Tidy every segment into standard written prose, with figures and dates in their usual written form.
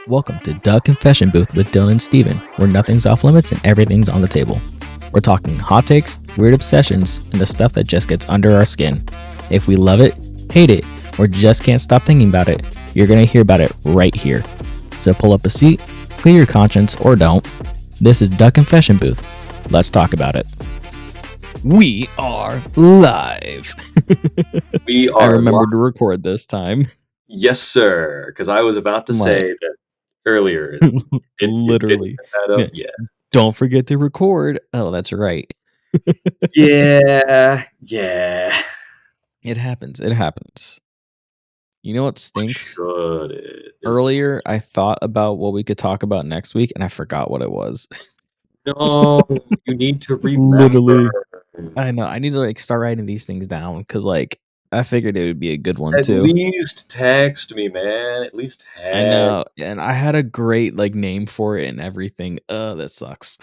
Welcome to Doug Confession Booth with Dylan and Steven, where nothing's off limits and everything's on the table. We're talking hot takes, weird obsessions, and the stuff that just gets under our skin. If we love it, hate it, or just can't stop thinking about it, you're going to hear about it right here. So pull up a seat, clear your conscience, or don't. This is Doug Confession Booth. Let's talk about it. We are live. I remembered to record this time. Yes, sir. Because I was about to say that earlier. Literally. Yeah. Don't forget to record. Oh, that's right. Yeah. It happens. You know what stinks? Should it? Earlier, I thought about what we could talk about next week, and I forgot what it was. No, you need to remember. Literally. I know. I need to start writing these things down because, I figured it would be a good one too. At least text me, man. At least text. I know, and I had a great name for it and everything. That sucks.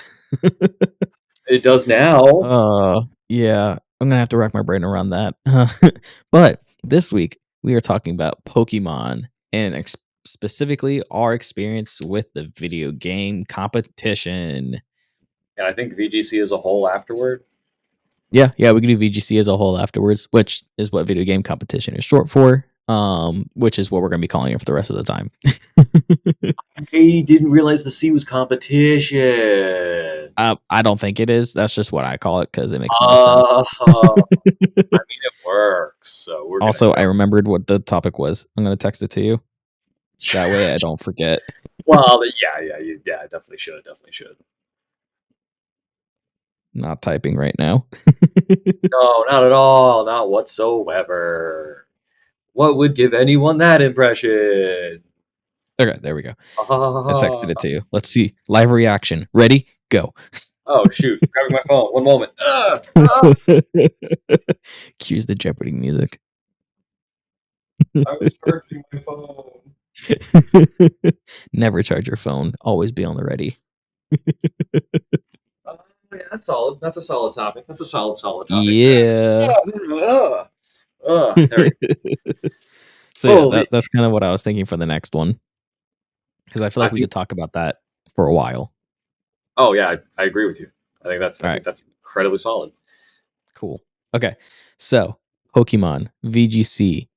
It does now. Yeah. I'm gonna have to rack my brain around that. But this week we are talking about Pokemon and specifically our experience with the video game competition. And I think VGC as a whole afterward. Yeah, we can do VGC as a whole afterwards, which is what video game competition is short for. Which is what we're gonna be calling it for the rest of the time. I didn't realize the C was competition. I don't think it is. That's just what I call it because it makes more sense. I mean, it works. So we're I remembered what the topic was. I'm gonna text it to you. That way I don't forget. Well, yeah, definitely should. Not typing right now. No, not at all. Not whatsoever. What would give anyone that impression? Okay, there we go. I texted it to you. Let's see. Live reaction. Ready? Go. Oh, shoot. Grabbing my phone. One moment. Cues the Jeopardy music. I was charging my phone. Never charge your phone. Always be on the ready. Yeah, that's solid. That's a solid topic. That's a solid topic. Yeah. There we go. So yeah, that's kind of what I was thinking for the next one. Because I feel like we could talk about that for a while. Oh yeah, I agree with you. I think that's incredibly solid. Cool. Okay. So Pokemon VGC.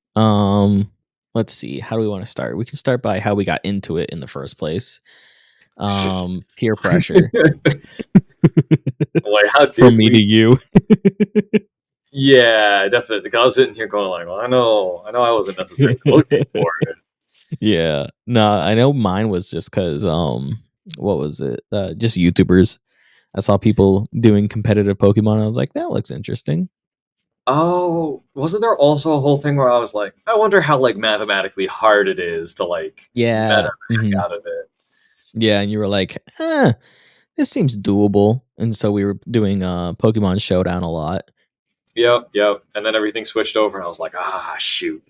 Let's see. How do we want to start? We can start by how we got into it in the first place. Peer pressure. Like, how did from me to you? Yeah, definitely. Because I was sitting here going like, well, I know I wasn't necessarily looking for it. Yeah. No, I know mine was just because what was it? Just YouTubers. I saw people doing competitive Pokemon. I was like, that looks interesting. Oh, wasn't there also a whole thing where I was like, I wonder how mathematically hard it is to meta out of it. Yeah, and you were like, this seems doable. And so we were doing Pokemon Showdown a lot. Yep. And then everything switched over and I was like, shoot.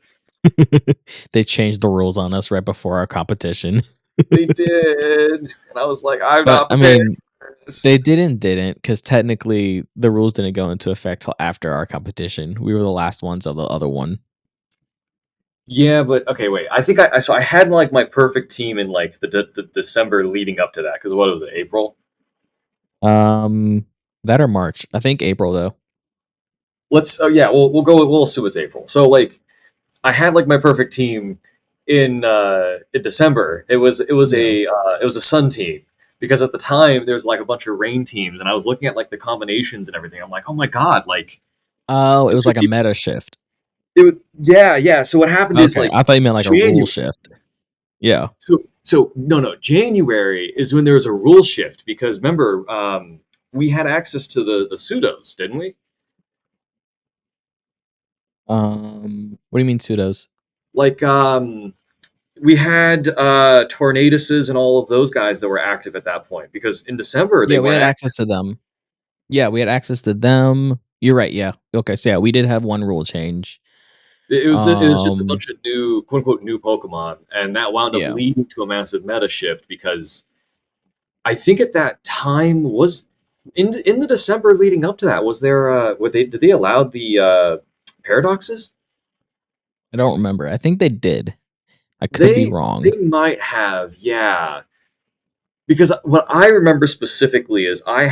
They changed the rules on us right before our competition. They did. And I was like, I'm not prepared for this. They didn't because technically the rules didn't go into effect till after our competition. We were the last ones of the other one. Yeah, but okay, wait. I think I had my perfect team in the December leading up to that. Because what was it, April? That or March. I think April though. We'll assume it's April. So I had my perfect team in December. It was a sun team because at the time there was a bunch of rain teams and I was looking at the combinations and everything. I'm like, oh my god, it was like a meta shift. It was yeah. So what happened is I thought you meant a rule shift. Yeah. So no. January is when there was a rule shift because remember we had access to the pseudos, didn't we? What do you mean pseudos? We had Tornaduses and all of those guys that were active at that point because in December we had access to them. Yeah, we had access to them. You're right. Yeah. Okay. So yeah, we did have one rule change. It was just a bunch of new, quote unquote, new Pokemon, and that wound up leading to a massive meta shift because I think at that time was in the December leading up to that was there did they allow the paradoxes? I don't remember. I think they did. I could be They wrong. might have, yeah. Because what I remember specifically is I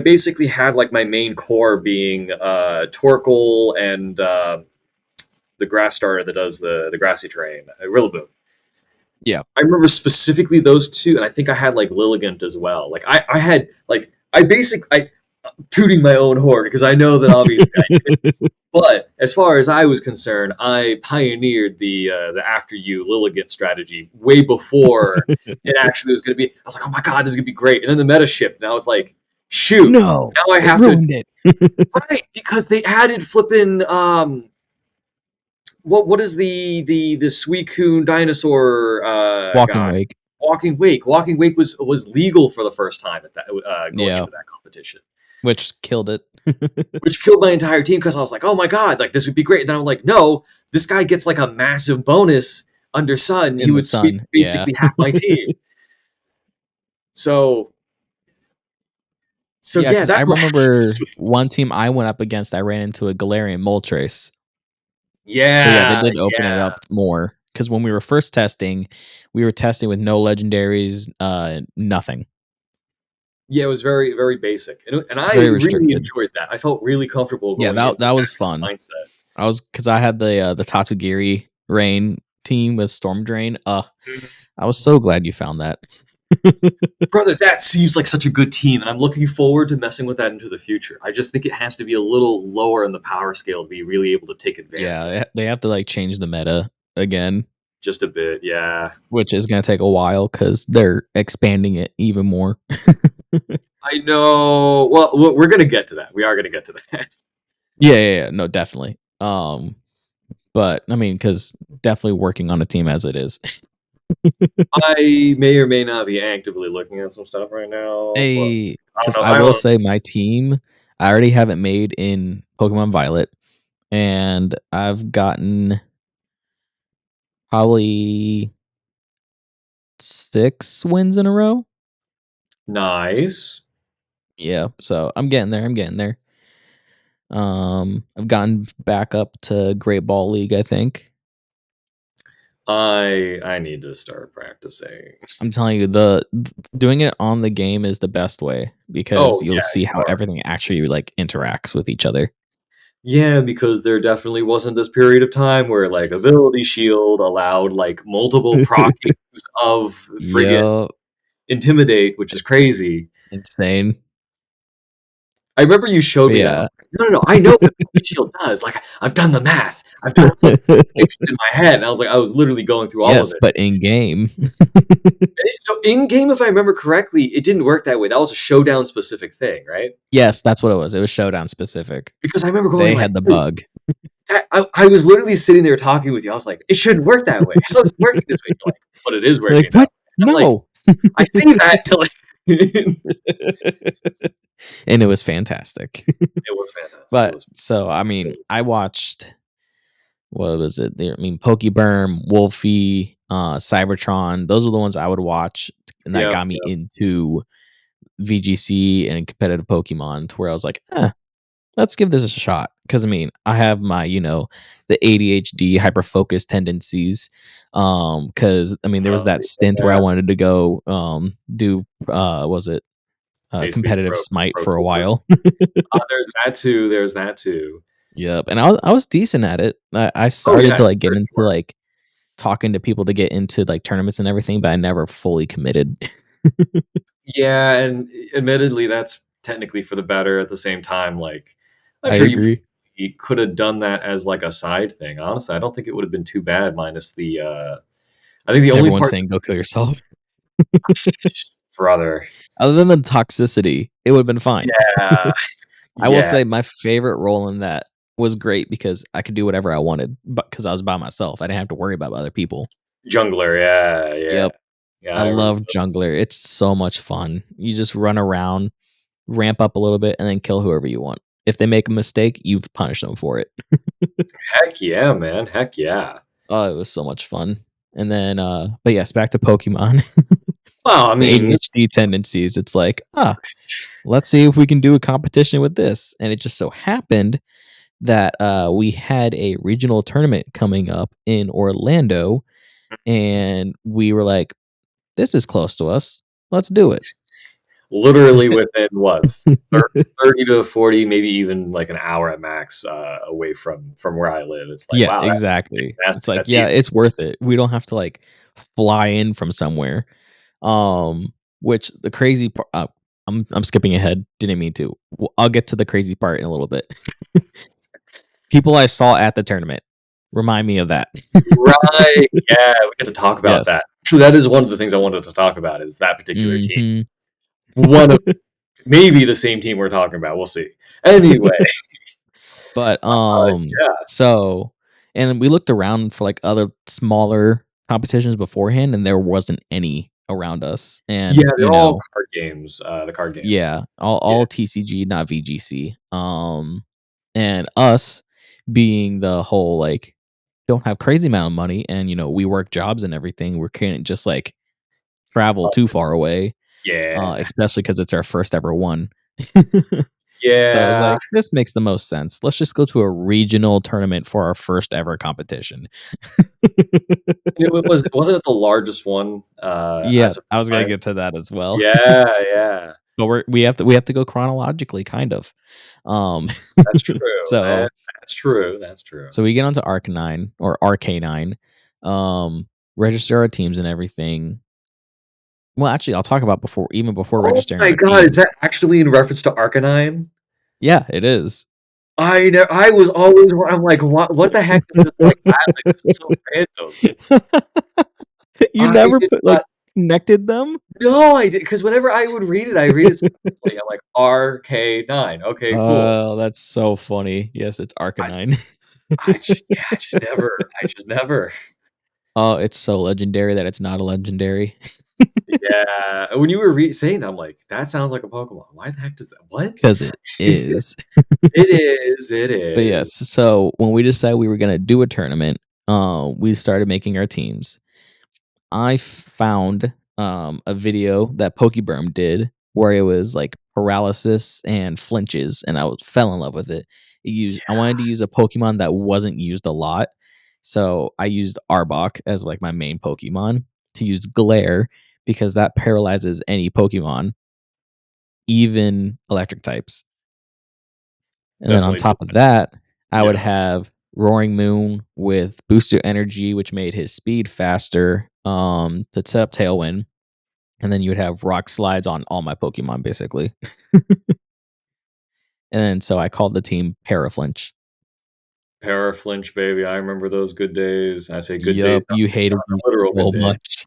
basically had like my main core being Torkoal and the grass starter that does the grassy terrain, Rillaboom. Yeah. I remember specifically those two, and I think I had like Lilligant as well. Like I had like I tooting my own horn because I know that obviously I did. But as far as I was concerned, I pioneered the after you Lilligant strategy way before it actually was going to be. I was like, oh my god, this is going to be great. And then the meta shift, and I was like, shoot, No, now I it have to ruined it. right because they added flipping what is the Suicune dinosaur Walking guy? Wake. Walking Wake. Walking Wake was legal for the first time at that going Yeah, into that competition, which killed it. which killed my entire team because I was like, oh my god, like this would be great. And then I'm like, no, this guy gets like a massive bonus under Sun. He In the would sweep sun. Yeah. basically half my team. So Yeah, yeah, because I that's what remember happens. one team I went up against, I ran into a Galarian Moltres. So yeah, they Yeah, did open it yeah, up more. Because when we were first testing, we were testing with no legendaries, nothing. yeah. It was very very basic, and I Very really restricted. enjoyed that. I felt really comfortable Yeah, going in that with that was kind of fun. mindset. I was because I had the Tatsugiri rain team with Storm Drain. I was so glad you found that. Brother, that seems like such a good team, and I'm looking forward to messing with that into the future. I just think it has to be a little lower in the power scale to be really able to take advantage of Yeah, they have to like change the meta again, just a bit. Yeah, which is gonna take a while because they're expanding it even more. I know. Well, we're gonna get to that. We are gonna get to that. Yeah, no, definitely. But I mean, because definitely working on a team as it is. I may or may not be actively looking at some stuff right now, but I don't Because know. I will say my team, I already have it made in Pokemon Violet, and I've gotten probably 6 wins in a row. Nice. Yeah, so I'm getting there. I'm getting there. I've gotten back up to Great Ball League, I think. I need to start practicing. I'm telling you, doing it on the game is the best way because Oh you'll yeah, see you how are. everything actually like interacts with each other. Yeah, because there definitely wasn't this period of time where like Ability Shield allowed like multiple prockings of friggin' Yup, Intimidate, which is crazy. insane. I remember you showed But me that. I'm yeah. like, no, no, no. I know what Ability Shield does. Like I've done the math. I've done all the calculations in my head, and I was like, I was literally going through all of Yes, it. but in game. So in game, if I remember correctly, it didn't work that way. That was a showdown specific thing, right? Yes, that's what it was. It was showdown specific. Because I remember going They like, had the oh, bug. I was literally sitting there talking with you. I was like, it shouldn't work that way. How is it working this way? You're like, but it is You're like, working that what? way. And I'm like, No. I see that till it And it was fantastic. was fantastic. It But was so I mean, really I watched what was it? I mean, Pokeberm, Wolfie, Cybertron. Those were the ones I would watch, and that yeah, got me yeah. into VGC and competitive Pokemon, to where I was like, let's give this a shot. Because I mean, I have my the ADHD hyper focus tendencies. Because I mean, there was that stint where I Yeah. wanted to go do was it Basically competitive Smite pro for a tour. while. There's that too. There's that too. Yep, and I was decent at it. I Oh started yeah, to like get sure into you were. like talking to people to get into like tournaments and everything, but I never fully committed. Yeah, and admittedly, that's technically for the better. At the same time, like I'm I sure you agree. could have done that as like a side thing. Honestly, I don't think it would have been too bad. Minus the, I think the only Everyone's part, saying go kill yourself. brother. Other than the toxicity, it would have been fine. Yeah, I will yeah, say my favorite role in that was great because I could do whatever I wanted, but because I was by myself, I didn't have to worry about other people. jungler. Yeah, yeah, Yep, yeah. I I remember love those. jungler. It's so much fun. You just run around, ramp up a little bit, and then kill whoever you want. If they make a mistake, you've punished them for it. Heck yeah, man. Heck yeah. Oh, it was so much fun. And then, but yes, back to Pokemon. Well, I The mean, ADHD tendencies. It's like, let's see if we can do a competition with this. And it just so happened that we had a regional tournament coming up in Orlando, and we were like, "This is close to us. Let's do it." Literally within what 30 to 40, maybe even like an hour at max away from where I live. It's like, Yeah, wow, that's exactly. It's fantastic. like, That's yeah, easy. it's worth it. We don't have to, like, fly in from somewhere. Which the crazy part I'm skipping ahead, didn't mean to. I'll get to the crazy part in a little bit. People I saw at the tournament, remind me of that. Right. Yeah, we get to talk about that. Yes. Actually, that is one of the things I wanted to talk about is that particular team. Mhm. One of maybe the same team we're talking about. We'll see. Anyway, But, yeah. so and we looked around for, like, other smaller competitions beforehand, and there wasn't any around us, Yeah, and, they're all card games, the card game. yeah, Yeah. all TCG, not VGC. And us being the whole, like, don't have crazy amount of money and, we work jobs and everything, we can't just, like, travel Uh, too far away, yeah. especially because it's our first ever one. So I was Yeah. like, "This makes the most sense. Let's just go to a regional tournament for our first ever competition." Wasn't it the largest one, Yeah, as of I was gonna time? get to that as well. Yeah, yeah. But we have to go chronologically, kind of. Um, That's true. so That's true, that's true. so we get onto Arc9 or RK9, register our teams and everything. Well, actually, I'll talk about before Oh registering my our god, is teams. that actually in reference to Arcanine? Yeah, it is. I was always I'm like, "What the heck is this, like, battling? This is so random." You I never did put not connected them? No, I did because whenever I would read it, I read it separately. I'm like, "RK9, okay, cool." Oh, that's so funny. Yes, it's I Arcanine. I just yeah, I just never Oh, it's so legendary that it's not a legendary. Yeah, when you were saying that, I'm like, "That sounds like a Pokemon. Why the heck does that what?" 'Cause it is. It But yes, is. so when we decided we were gonna do a tournament, we started making our teams. I found, a video that Pokeberm did where it was, like, paralysis and flinches, and fell in love with it. I Yeah, wanted to use a Pokemon that wasn't used a lot, so I used Arbok as, like, my main Pokemon to use Glare because that paralyzes any Pokemon, even electric types. And then on definitely top of that, I would yeah. have Roaring Moon with booster energy, which made his speed faster, to set up Tailwind, and then you would have rock slides on all my Pokemon, basically. And then so I called the team Paraflinch. Paraflinch, baby, I remember those good days. I say good days, Yup, you hated me not literal good so days. much.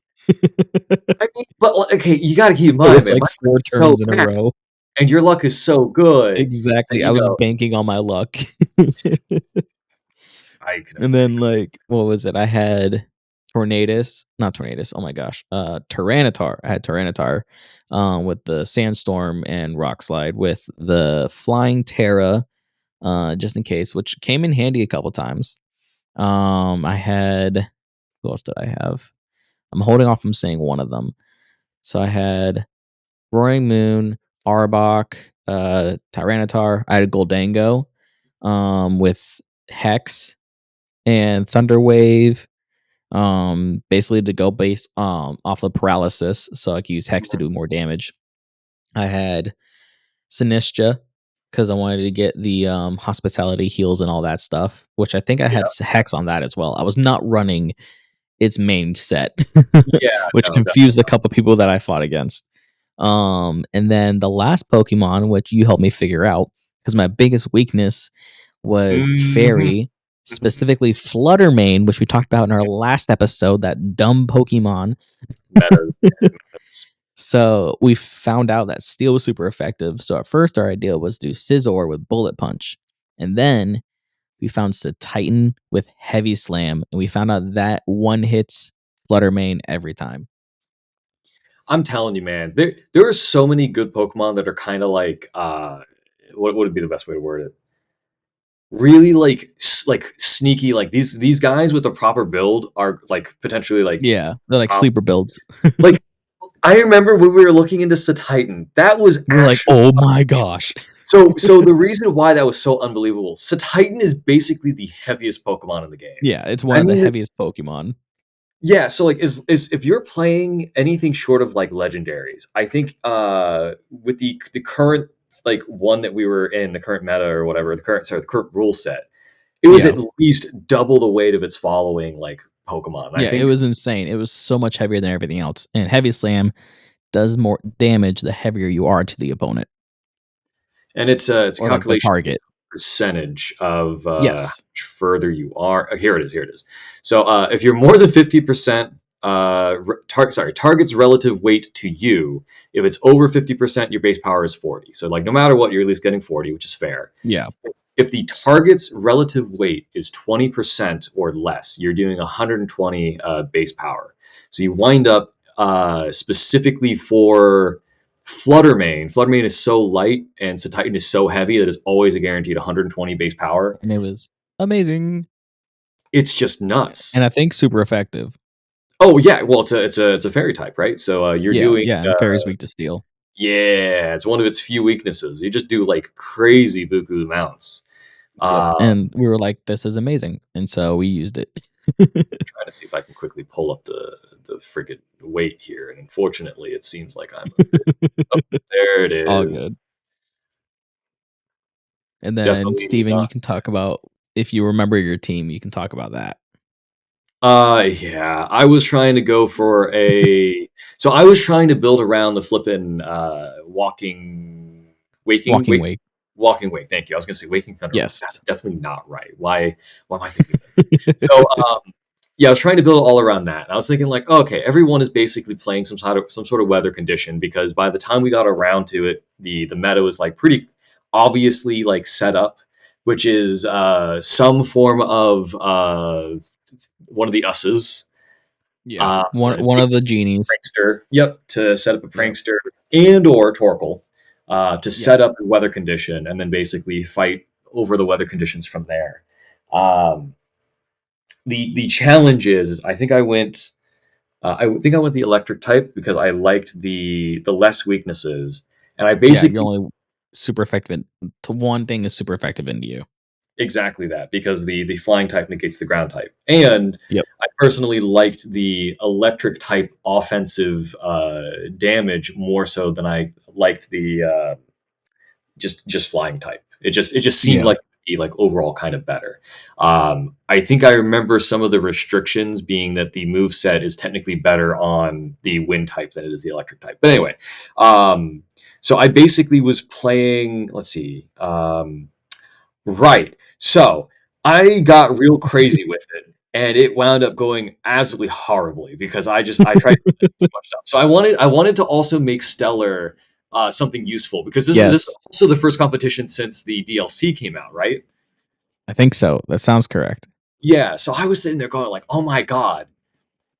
I mean, but, okay, you gotta keep in It mind, was man, like my luck 4 is so turns in a bad, row. and your luck is so good that, Exactly, I was banking on my luck. I can And only then, like, what was it? I had oh my gosh, Tyranitar. I had Tyranitar, with the Sandstorm and Rock Slide with the Flying Terra, just in case, which came in handy a couple times. I had who else did I have? I'm holding off from saying one of them. So I had Roaring Moon, Arbok, Tyranitar. I had Goldango, with Hex and Thunder Wave, basically to go based off of paralysis, so I could use Hex to do more damage. I had Sinistra because I wanted to get the hospitality heals and all that stuff, which I think I had yeah, Hex on that as well. I was not running its main set, yeah, which no, confused a couple people that I fought against. And then the last Pokemon, which you helped me figure out, because my biggest weakness was mhm, Fairy, mhm. specifically Fluttermane, which we talked about in our last episode, that dumb Pokemon. Metas, metas. So we found out that Steel was super effective. So at first our idea was to do Scizor with Bullet Punch. And then we found Titan with Heavy Slam. And we found out that one hits Fluttermane every time. I'm telling you, man, there are so many good Pokemon that are kinda like, what would be the best way to word it? Really, like, sneaky, like, these guys with the proper build are, like, potentially, Yeah. They're like top sleeper builds. like I remember when we were looking into Titan. That was We're like, actually oh my gosh. so the reason why that was so unbelievable. Titan is basically the heaviest Pokemon in the game. Yeah, it's one I of the mean, it's heaviest Pokemon. yeah. So like, is if you're playing anything short of like legendaries, I think with the current like one that we were in the current meta or whatever the current rule set, it was Yeah. at least double the weight of its following like Pokemon. And I Yeah, it think was insane. It was so much heavier than everything else. And Heavy Slam does more damage the heavier you are to the opponent and it's a or like the calculation based target. on percentage of how Yes. much further you are. Here it is. Here it is. So if you're more than 50%, target's relative weight to you. If it's over 50%, your base power is 40. So like no matter what, you're at least getting 40, which is fair. Yeah. If the target's relative weight is 20% or less, you're doing 120 base power. So you wind up specifically for Fluttermane. Fluttermane is so light and Titan is so heavy that it's always a guaranteed 120 base power. And it was amazing. It's just Yeah. nuts. And I think super effective. Oh yeah, well it's a fairy type, right? So you're Yeah, doing yeah, and Fairy's weak to steel. yeah, it's one of its few weaknesses. You just do like crazy buku amounts. Yep. Uh, And we were like, this is amazing. And so we used it. trying to see if I can quickly pull up the freaking weight here, and unfortunately, it seems like there. It All is good. And then definitely Steven, you not. can talk about if you remember your team, you can talk about that. Yeah, I was trying to go for a. So I was trying to build around the flippin' waking, Walking wake, Wake. walking wake. Thank you. I was going to say waking thunder. Yes. That's definitely not right. Why am I thinking this? So yeah, I was trying to build all around that. And I was thinking like, oh, okay, everyone is basically playing some sort of weather condition because by the time we got around to it, the meta was like pretty obviously like set up, which is some form of one of the us's. Yeah. One of the Basically genies. prankster. Yep, to set up a Yep. prankster and or Torkoal to Yes. set up a weather condition and then basically fight over the weather conditions from there. Um, the challenge is I think I went the electric type because I liked the less weaknesses, and I Yeah, you're basically only super effective to one thing is super effective into you. exactly that because the flying type negates the ground type, and Yep. I personally liked the electric type offensive damage more so than I liked the just flying type. It just seemed Yeah. like it'd be like overall kind of better. I think I remember some of the restrictions being that the move set is technically better on the wind type than it is the electric type. But anyway, so I basically was playing. Let's see. Right. So I got real crazy with it, and it wound up going absolutely horribly because I tried too much stuff. So I wanted to also make Stellar something useful because this is Yes. also the first competition since the DLC came out, right? I think so. That sounds correct. Yeah. So I was sitting there going like, "Oh my god,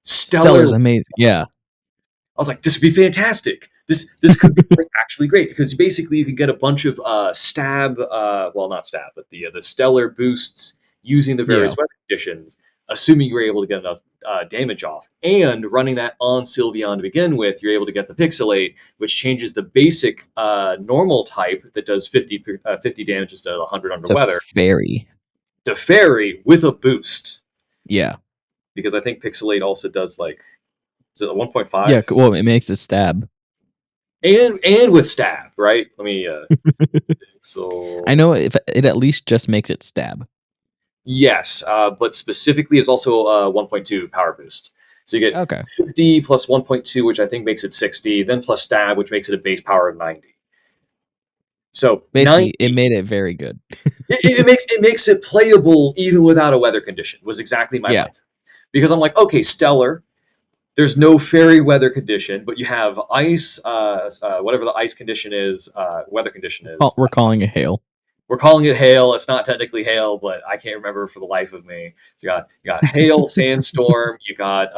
Stellar!" Stellar's amazing. Yeah. I was like, this would be fantastic. This could be actually great because basically you could get a bunch of stab, well not stab, but the stellar boosts using the Yeah. various weather conditions, assuming you were able to get enough damage off, and running that on Sylveon to begin with, you're able to get the Pixelate, which changes the basic normal type that does 50 damage instead of 100 under It's a weather fairy. to Fairy with a boost Yeah. because I think Pixelate also does like is it a Yeah. 1.5? Well, it makes it stab. And with stab, right? Let me I so know if it at least just makes it stab. yes, but specifically is also 1.2 power boost. So you get Okay. 50 plus 1.2, which I think makes it 60, then plus stab, which makes it a base power of 90. So Basically, 90, it made it very good. it makes it playable even without a weather condition. Was exactly my Yeah. mindset because I'm like, okay, Stellar. There's no fairy weather condition, but you have ice, whatever the ice condition is, weather condition is. We're calling it hail. We're calling it hail. It's not technically hail, but I can't remember for the life of me. So you got hail, sandstorm, you got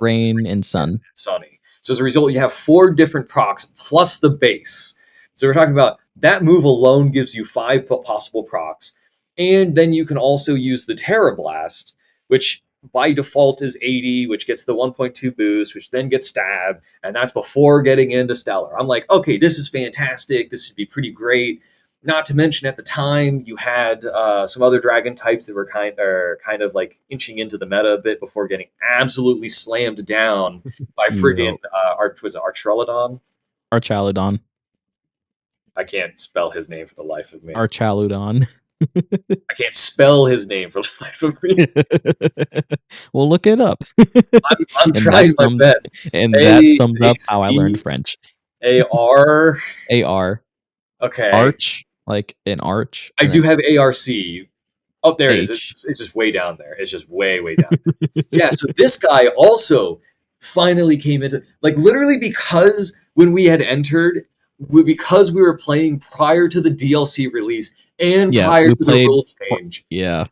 Rain and sun. sunny. So as a result, you have 4 different procs plus the base. So we're talking about that move alone gives you 5 possible procs, and then you can also use the Terra Blast, which by default is 80, which gets the 1.2 boost, which then gets stab, and that's before getting into stellar. I'm like, okay, this is fantastic. This would be pretty great. Not to mention, at the time, you had some other dragon types that were kind of like inching into the meta a bit before getting absolutely slammed down by friggin' Yep. was it Archelodon? Archaludon. I can't spell his name for the life of me. Archaludon. I can't spell his name for the life of me. Well, look it up. I'm and that trying my sums best. and that A sums A up how I learned C French. A R. AR. Okay, Arch, like an arch, I and do then have ARC. Oh, there it is. H. It's just way down there. It's just way, way down there. Yeah, so this guy also finally came into, like, literally, because when we had entered, because we were playing prior to the DLC release and Yeah, prior we to the played. rule change, Yeah,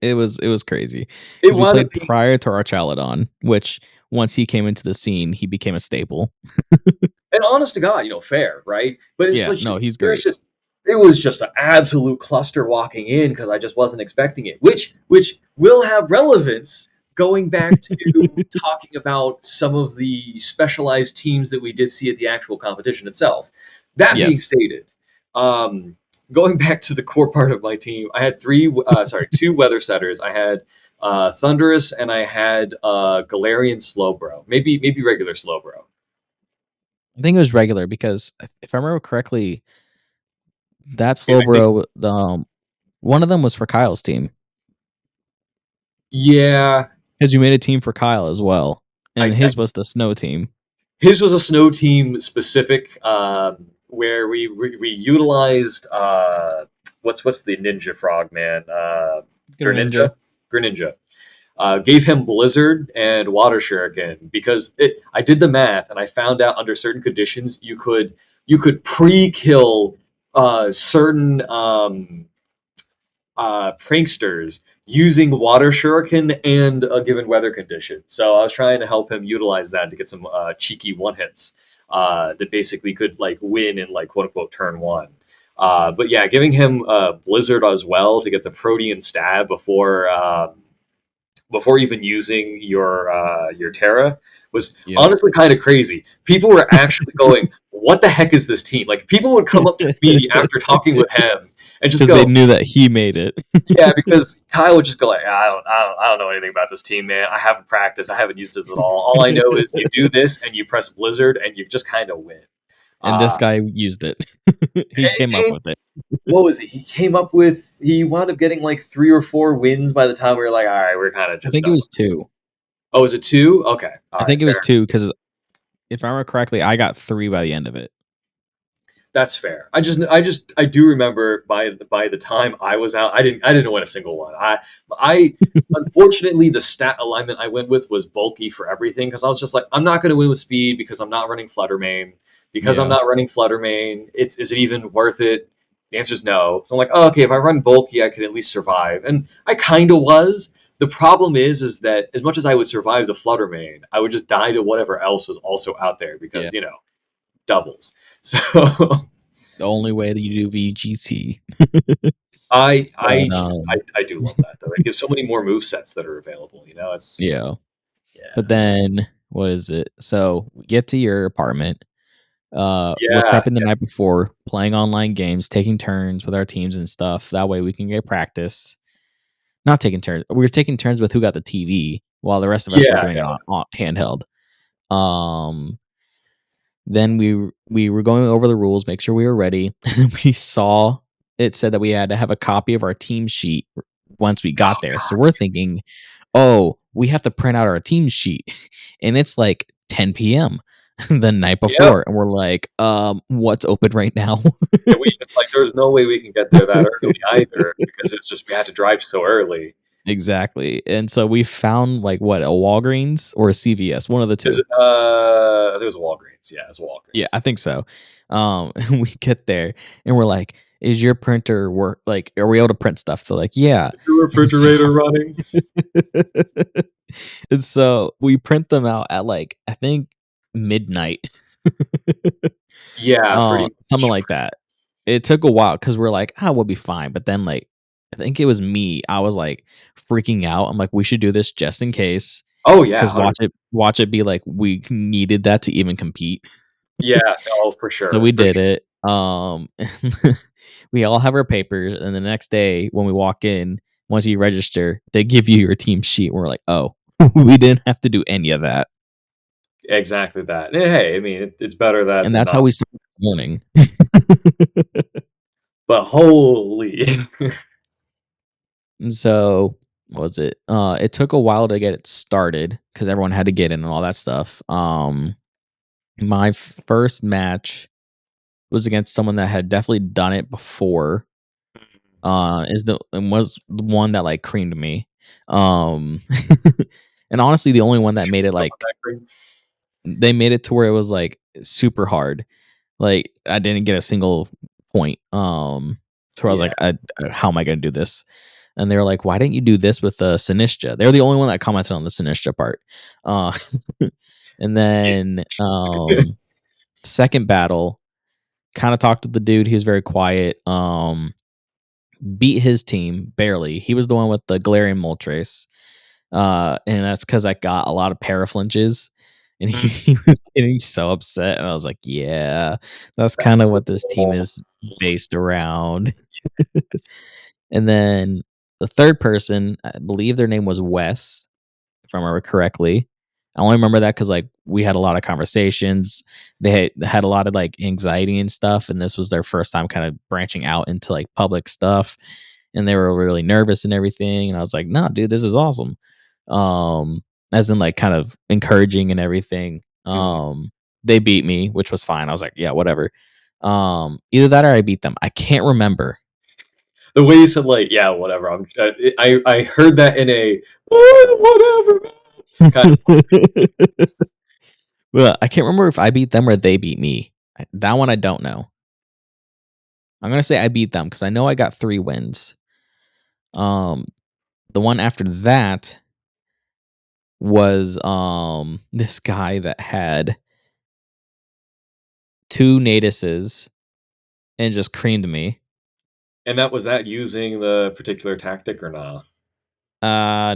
it was crazy it because we wound up played being. prior to Archaludon, which once he came into the scene, he became a staple. And honest to God, fair, right? But it's Yeah, like no, he's it was great. just it was just an absolute cluster walking in because I just wasn't expecting it. Which will have relevance going back to talking about some of the specialized teams that we did see at the actual competition itself. That being Yes, stated, um, going back to the core part of my team, I had two weather setters. I had Thunderous and I had Galarian Slowbro, maybe regular Slowbro. I think it was regular because if I remember correctly, that I think Slowbro, one of them was for Kyle's team yeah, because you made a team for Kyle as well, and I his was the snow team. his was a snow team specific, where we utilized what's the ninja frog man, Greninja. Greninja. Gave him Blizzard and Water Shuriken because I did the math and I found out under certain conditions you could pre-kill certain pranksters using water shuriken and a given weather condition. So I was trying to help him utilize that to get some cheeky one hits that basically could like win in like quote unquote turn one. But yeah, giving him Blizzard as well to get the Protean stab before even using your Terra was Yep. honestly kind of crazy. People were actually going, "What the heck is this team?" Like people would come up to me after talking with him and just Because they go, knew that he made it. yeah, because Kyle would just go like, I don't know anything about this team, man. I haven't practiced. I haven't used this at all. All I know is you do this and you press Blizzard and you just kind of win. And this Uh, guy used it. He came up and with it. what was it? He wound up getting like 3 or 4 wins by the time we were like, all right, we're kind of I just think it done was with this. two. Oh, is it 2? Okay, all I right, think it was fair. two because if I remember correctly, I got three by the end of it. That's fair. I do remember by the time I was out, I didn't win a single one. I unfortunately the stat alignment I went with was bulky for everything because I was just like I'm not going to win with speed because I'm not running Flutter Mane. Because I'm Yeah. not running Flutter Mane, is it even worth it? The answer is no. So I'm like, oh, okay, if I run bulky, I can at least survive, and I kind of was. The problem is that as much as I would survive the Flutter Mane, I would just die to whatever else was also out there Yeah. because doubles. So The only way that you do VGC. I I But I do love that though. It gives so many more move sets that are available. It's yeah. yeah, But then what is it? So we get to your apartment. We're yeah, prepping the night before, playing online games, taking turns with our teams and stuff. That way we can get practice. Not taking turns. We were taking turns with who got the TV while the rest of us were yeah, doing it yeah. on handheld. Um Then we were going over the rules, make sure we were ready. We saw it said that we had to have a copy of our team sheet once we got Oh there. So God, we're thinking, "Oh, we have to print out our team sheet." And it's like 10 p.m. the night yep. before, and we're like, what's open right now?" And it's like there's no way we can get there that early either because it's just we had to drive so early. Exactly. And so we found like what, a Walgreens or a CVS, one of the Is two. it? I think it was Walgreens. Yeah, it's Yeah, Walgreens. I think so. And we get there and we're like, "Is your printer work? Like, are we able to print stuff?" They're like, "Yeah." Is your And so, refrigerator running? and so we print them out at like I think midnight, Yeah, pretty something much. like that. It took a while because we're like, "Ah, we'll be fine." But then like I think it was me. I was like freaking out. I'm like, we should do this just in case. Oh yeah, Because 100. watch it be like we needed that to even compete. Yeah, oh for So sure, we for did sure. it. We all have our papers, and the next day when we walk in, once you register, they give you your team sheet. And we're like, oh, we didn't have to do any of that. Exactly that. Hey, I mean, it's better that And than that's how not. we started the morning. But holy, And so what was it? It took a while to get it started because everyone had to get in and all that stuff. My first match was against someone that had definitely done it before. Is the and was the one that like creamed me. Um, and honestly, the only one that made it like they made it to where it was like super hard. Like I didn't get a single point. To where I was yeah. like, how am I going to do this? And they were like, why didn't you do this with Sinistra? They're the only one that commented on the Sinistra part. Uh, and then second battle, kind of talked with the dude. He was very quiet. Beat his team barely. He was the one with the Galarian Moltres. And that's because I got a lot of paraflinches. And he, Mm, he was getting so upset. And I was like, yeah, that's kind that's of the what this team goal. is based around. And then the third person, I believe their name was Wes, if I remember correctly. I only remember that because like we had a lot of conversations. They had a lot of like anxiety and stuff, and this was their first time kind of branching out into like public stuff, and they were really nervous and everything. And I was like, "No, dude, this is awesome." Um, as in like kind of encouraging and everything. Mm. They beat me, which was fine. I was like, "Yeah, whatever." Either that or I beat them. I can't remember. The way you said, like, yeah, whatever. I heard that in a whatever man, kind of. Well, I can't remember if I beat them or they beat me. That one I don't know. I'm gonna say I beat them because I know I got 3 wins. Um, the one after that was this guy that had 2 Naduses and just creamed me. And that was that using the particular tactic or not?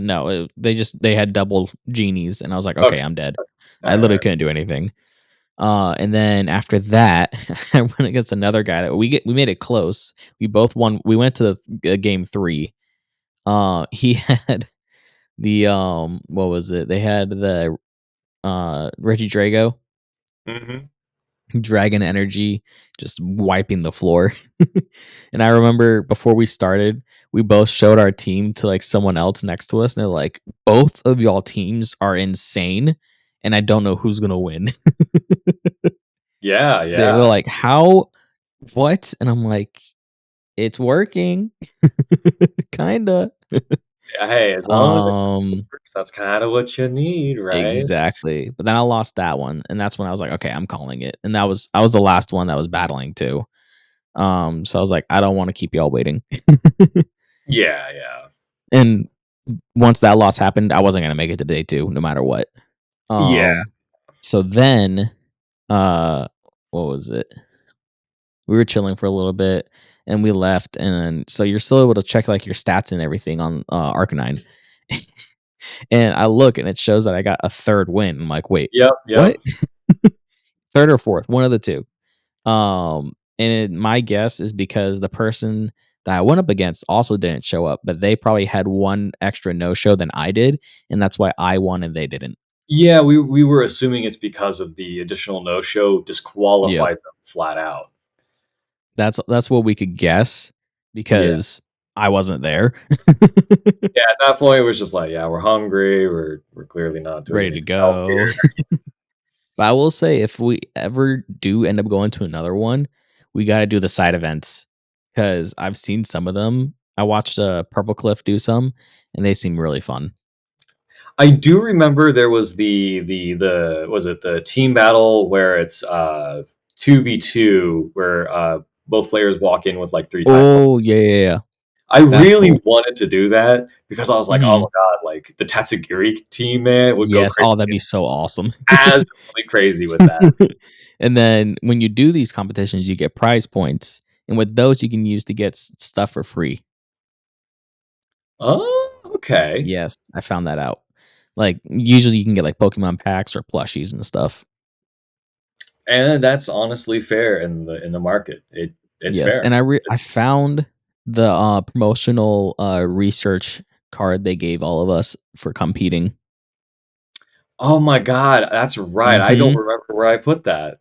No, they had double genies, and I was like, okay, Okay, I'm dead. all I right, all literally right. couldn't do anything. And then after that, I went against another guy that we made it close. We both won. We went to the game 3. He had the what was it? They had the Reggie Drago, Hmm. Dragon Energy, just wiping the floor. And I remember before we started, we both showed our team to like someone else next to us, and they're like, "Both of y'all teams are insane, and I don't know who's gonna win." Yeah, They were yeah. like, "How? What?" And I'm like, "It's working, kinda." Yeah, hey, as long as it Um, works, that's kind of what you need, right? exactly. But then I lost that one, and that's when I was like, "Okay, I'm calling it." And that was I was the last one that was battling too. So I was like, "I don't want to keep y'all waiting." Yeah, yeah, And once that loss happened, I wasn't gonna make it to day 2, no matter what. yeah. So then, uh, what was it? We were chilling for a little bit, and we left, and so you're still able to check like your stats and everything on Arcanine. And I look, and it shows that I got a third win. I'm like, wait, Yep, yep. what? Third or fourth, one of the two. My guess is because the person that I went up against also didn't show up, but they probably had one extra no show than I did, and that's why I won and they didn't. Yeah, we were assuming it's because of the additional no-show Yep. disqualified them flat out. That's what we could guess Yeah. because I wasn't there. Yeah, at that point, it was just like, yeah, we're hungry. We're clearly not doing Ready to anything else go. here. But I will say if we ever do end up going to another one, we gotta do the side events because I've seen some of them. I watched Purple Cliff do some, and they seem really fun. I do remember there was the was it the team battle where it's 2v2 where both players walk in with like 3 type moves. Oh yeah, yeah, yeah. I That's really cool. wanted to do that because I was like, oh my Mhm. god, like the Tatsugiri team, man, would go Yes. crazy, Oh, that'd be so awesome. absolutely crazy with that. And then when you do these competitions, you get prize points, and with those, you can use to get stuff for free. Oh, okay. Yes, I found that out. Like, usually you can get, like, Pokemon packs or plushies and stuff. And that's honestly fair in the market. It's Yes, fair. and I found the, promotional, research card they gave all of us for competing. Oh my god, that's right. I don't Mhm. remember where I put that.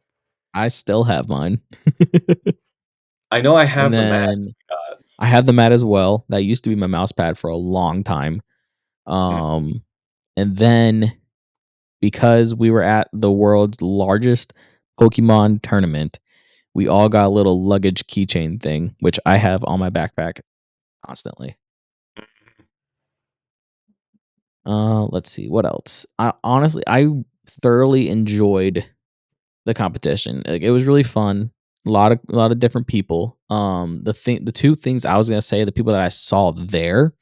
I still have mine. I know I And have the mat. then I had the mat as well. That used to be my mouse pad for a long time. Mm. Um, and then because we were at the world's largest Pokemon tournament, we all got a little luggage keychain thing, which I have on my backpack constantly. Let's see what else. I thoroughly enjoyed the competition. Like, it was really fun. A lot of different people. The two things I was gonna say, the people that I saw there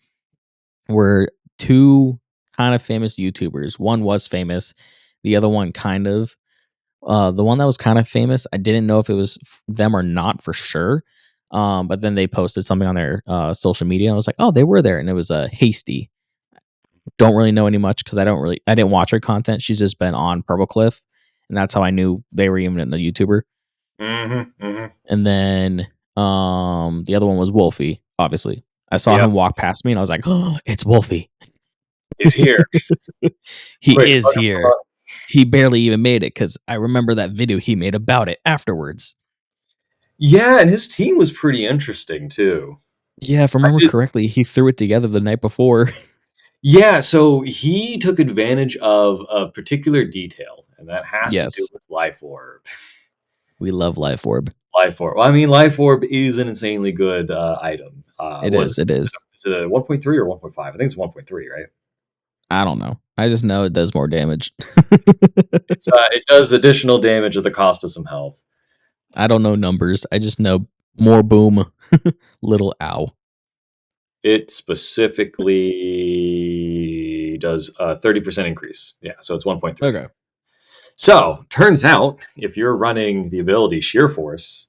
were two kind of famous YouTubers. One was famous, the other one kind of. The one that was kind of famous, I didn't know if it was them or not for sure. But then they posted something on their social media. And I was like, oh, they were there, and it was Hasty. Don't really know any much because I didn't watch her content. She's just been on Purple Cliff, and that's how I knew they were even a YouTuber. Mhm, mhm. And then the other one was Wolfie. Obviously, I saw Yep, him walk past me, and I was like, oh, it's Wolfie. he's here. He Quick, is hug him here. from up. He barely even made it because I remember that video he made about it afterwards. Yeah, and his team was pretty interesting too. Yeah, if I I remember did correctly, he threw it together the night before. Yeah, so he took advantage of a particular detail, and that has to do Yes, with Life Orb. we love Life Orb. Life Orb. Well, I mean, Life Orb is an insanely good item. It Was is. It is. it a 1.3 or 1.5? I think it's 1.3, right? I don't know. I just know it does more damage. It does additional damage at the cost of some health. I don't know numbers. I just know more boom, little ow. It specifically does a 30% increase. Yeah, so it's 1.3. Okay. So, turns out if you're running the ability Sheer Force,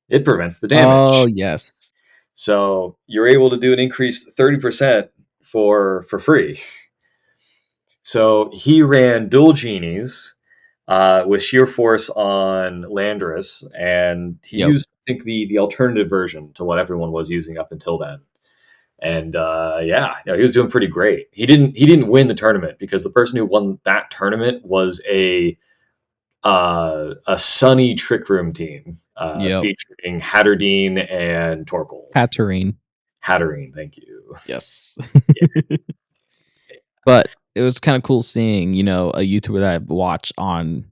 it prevents the Oh damage. yes. So, you're able to do an increased 30% for free. So, he ran dual genies with sheer force on Landorus, and he Yep. used, I think, the alternative version to what everyone was using up until then. And yeah, no, he was doing pretty great. He didn't win the tournament because the person who won that tournament was a Sunny Trick Room team Yep. featuring Hatterdine and Torkoal. Hatterene. Hatterene, thank you. Yes. Yeah. But it was kind of cool seeing, a YouTuber that I watch on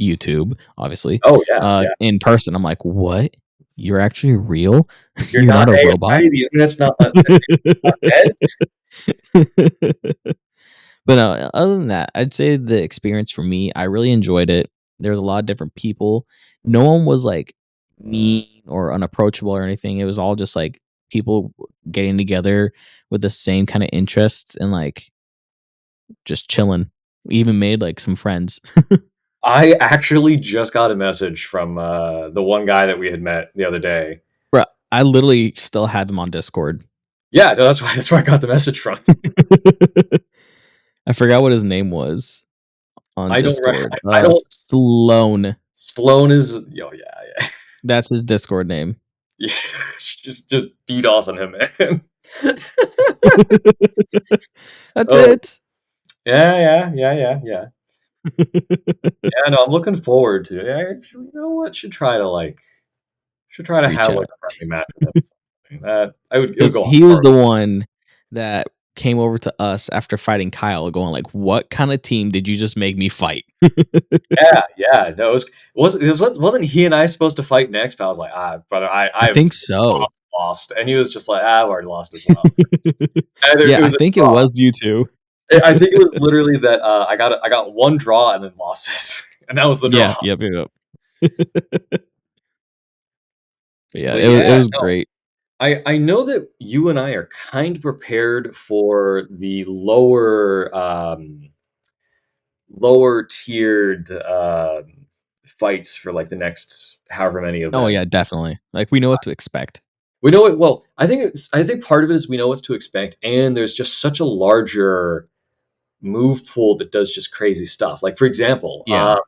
YouTube, obviously, Oh yeah, yeah. in person. I'm like, what? You're actually real? You're You're not not a AI. robot? The internet's not dead. But no, other than that, I'd say the experience for me, I really enjoyed it. There was a lot of different people. No one was like mean or unapproachable or anything. It was all just like people getting together with the same kind of interests and like just chilling. We even made like some friends. I actually just got a message from the one guy that we had met the other day. Bro, I literally still have him on Discord. Yeah, no, that's where I got the message from. I forgot what his name was on I don't. Discord. I don't. Sloan. Sloan is. Oh yeah, That's his Discord name. yeah. Just DDoS on him, man. That's Oh it. yeah. Yeah, no, I'm looking forward to it. You know what? Should try to Reach have out like a friendly match with him. Or something. That it would because go he was hard. the one that came over to us after fighting Kyle, going like, "What kind of team did you just make me fight?" Yeah. No, wasn't he and I supposed to fight next? But I was like, brother, I I've think so. lost, and he was just like, I've already lost as well. So Yeah, it I was a think it draw. was you two. I think it was literally that I got one draw and then losses, and that was the Yeah, draw. yep. Yeah, But it yeah, was no, great. I know that you and I are kind of prepared for the lower tiered fights for like the next however many of Oh them, yeah, definitely. Like we know what to expect. We know it well. I think part of it is we know what to expect, and there's just such a larger move pool that does just crazy stuff. Like for example, Yeah.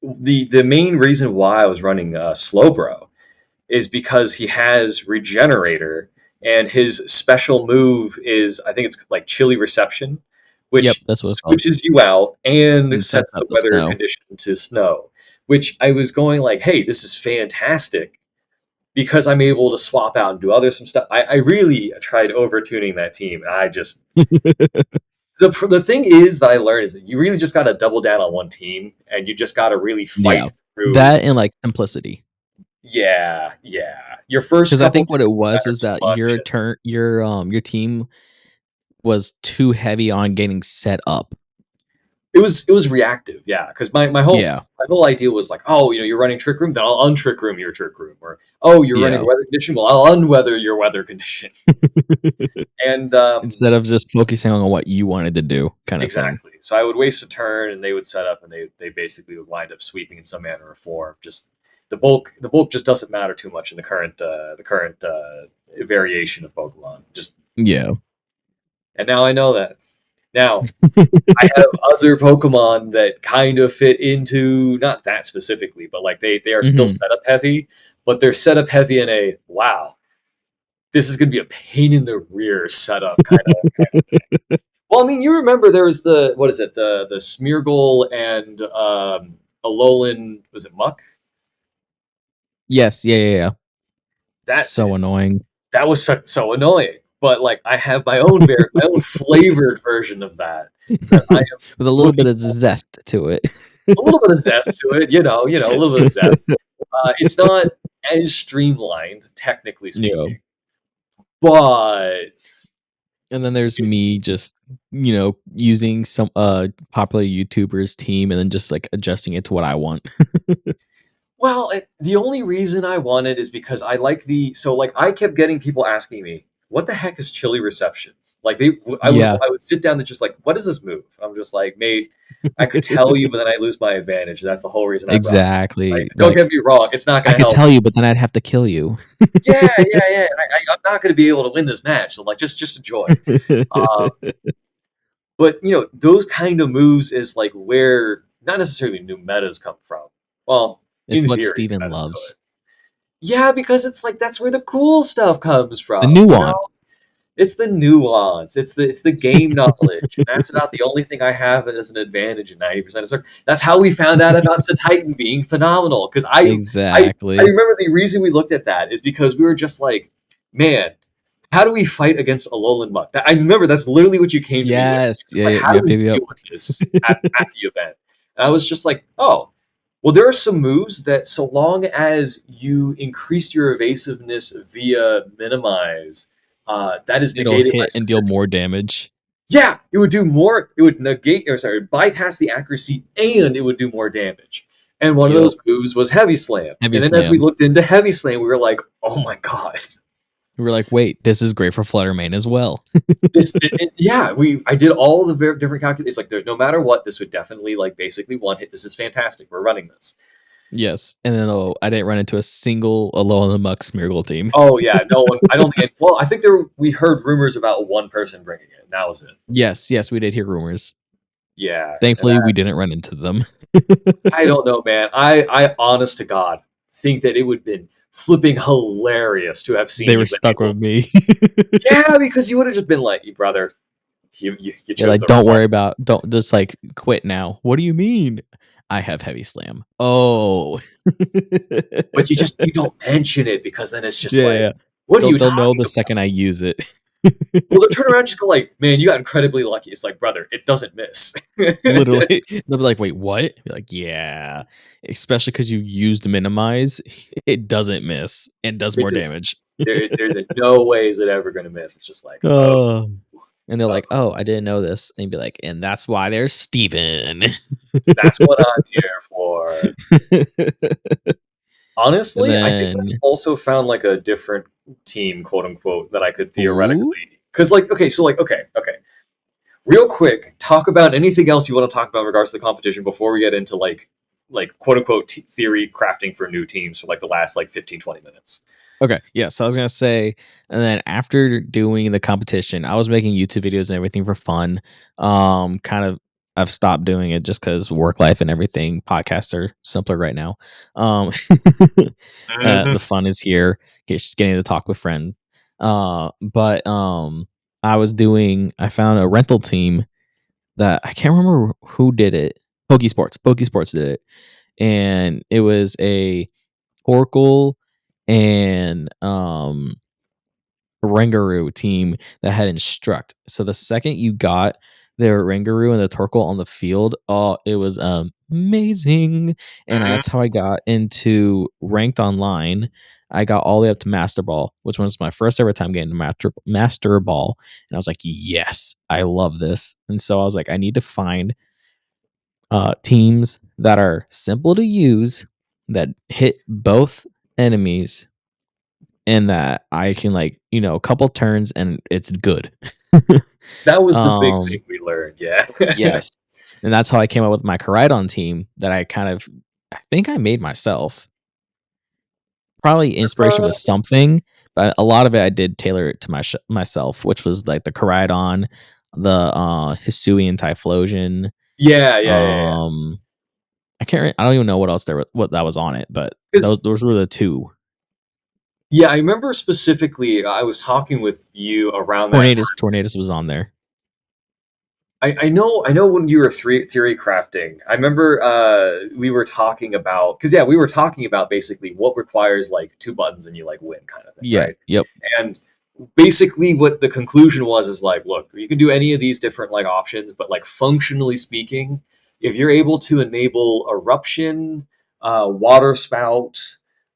the main reason why I was running Slowbro is because he has Regenerator, and his special move is I think it's like Chilly Reception, Yep, which that's what it's called. switches you out and And sets sets the up the weather snow. condition to snow. Which I was going like, hey, this is fantastic because I'm able to swap out and do other some stuff. I really tried over tuning that team. I just the thing is that I learned is that you really just got to double down on one team, and you just got to really Yeah. fight through. That and like simplicity. Yeah, yeah. Your first Because I couple think what it turns was matter is too that much. your team was too heavy on getting set up. It was reactive, yeah. Because Yeah. my whole idea was like, oh, you're running trick room, then I'll untrick room your trick room, or oh, you're running Yeah. a weather condition, well, I'll unweather your weather condition, and Instead of just focusing on what you wanted to do, kind of thing. exactly. So I would waste a turn, and they would set up, and they basically would wind up sweeping in some manner or form. Just the bulk just doesn't matter too much in the current variation of Pokemon. Just Yeah. and now I know that. Now I have other Pokemon that kind of fit into not that specifically, but like they are still Hmm. setup heavy, but they're setup heavy in a wow. This is going to be a pain in the rear setup kind of thing. Well, I mean, you remember there was the what is it the Smeargle and Alolan was it Muck Yes. Yeah. Yeah. Yeah. that So annoying. that was so annoying. But like I have my own flavored version of that that I am With a little bit looking of zest to it. a little bit of zest to it, a little bit of zest. It's not as streamlined, technically Yeah. speaking, but And then there's me just, using some popular YouTubers team and then just like adjusting it to what I want. well, the only reason I want it is because I like the so like I kept getting people asking me, "What the heck is chili reception?" Like Yeah. I would sit down and just like, "What is this move?" I'm just like, "Mate, I could tell you, but then I lose my advantage. That's the whole reason I brought it. Right? Exactly. Don't Like get me wrong, it's not I going to could help. tell you, but then I'd have to kill you. Yeah, yeah, yeah. I'm not going to be able to win this match. So like, just enjoy." Um, but those kind of moves is like where not necessarily new metas come from. Well, It's in what theory, Steven metas do it. loves. Yeah, because it's like that's where the cool stuff comes The from. nuance. It's the nuance. It's the game knowledge, and that's about the only thing I have as an advantage in 90% of circles. That's how we found out about Titan being phenomenal. Because I Exactly. remember the reason we looked at that is because we were just like, man, how do we fight against Alolan Muck? I remember that's literally what you came to me with. Yes. It's Yeah, like, yeah, how do yep, we yep, yep. deal with this at the event? And I was just like, oh, well, there are some moves that, so long as you increased your evasiveness via minimize, that is It'll negated by hit and deal specific more moves. damage. Yeah, it would do more. It would negate, or sorry, bypass the accuracy, and it would do more damage. And one of Yep. those moves was Heavy Slam. Heavy And then as we slam. looked into Heavy Slam, we were like, oh my god, We were like, wait, this is great for Fluttermane as well. yeah, I did all the different calculations. Like, there's no matter what, this would definitely like basically one hit. This is fantastic. We're running this. Yes. And then I didn't run into a single Alone in the Muck Smeargle team. Oh yeah, no one. I don't think. Well, I think we heard rumors about one person bringing it. And that was it. Yes, yes, we did hear rumors. Yeah, and Thankfully we didn't run into them. I don't know, man. I honest to God think that it would have been flipping hilarious to have seen They were you been stuck able. with me. Yeah, because you would have just been like, brother, you They're chose like, the wrong don't one. worry about don't just like quit now. What do you mean? I have heavy slam. Oh. But you don't mention it because then it's just Yeah, like, yeah. what are you They'll know talking the about? second I use it. Well, they'll turn around and just go like, man, you got incredibly lucky. It's like, brother, it doesn't miss. Literally. They'll be like, wait, what? Be like, yeah. Especially because you used minimize, it doesn't miss and does It more just damage. there's no way is it ever gonna miss. It's just like, oh, Oh. And they're oh, like, oh, I didn't know this. And you'd be like, and that's why there's Steven. that's what I'm here for. And Honestly, I think I've then, also found like a different team, quote unquote, that I could ooh, theoretically. Because like, okay, so like, okay, real quick, talk about anything else you want to talk about in regards to the competition before we get into like quote unquote theory crafting for new teams for like the last like 15 20 minutes. Okay, yeah, so I was gonna say, and then after doing the competition, I was making YouTube videos and everything for fun. Kind of, I've stopped doing it just because work life and everything. Podcasts are simpler right now. Um, the Mhm. fun is here, just getting to talk with friends. But I found a rental team that I can't remember who did it. Pokesports did it, and it was a Oracle and Rangaroo team that had Instruct. So the second you got their Rangaroo and the Torkoal on the field, oh, it was amazing. And Mhm. that's how I got into ranked online. I got all the way up to Master Ball, which was my first ever time getting to Master Ball. And I was like, yes, I love this. And so I was like, I need to find teams that are simple to use, that hit both enemies, and that I can, like, a couple turns and it's good. That was the big um thing we learned. Yeah. yes. And that's how I came up with my Koraidon team that I think I made myself. Probably inspiration Uh, was something, but a lot of it I did tailor it to myself, which was like the Koraidon, the Hisuian Typhlosion. yeah, yeah, yeah, yeah. um I don't even know what else what that was on it, but Because those were the two. yeah, I remember specifically. I was talking with you around that time. Tornadus was on there. I know when you were theory crafting, I remember we were talking about because yeah, we were talking about basically what requires like two buttons and you like win kind of thing, Yeah. right? Yep. And basically what the conclusion was is like, look, you can do any of these different like options, but like functionally speaking, if you're able to enable eruption, water spout,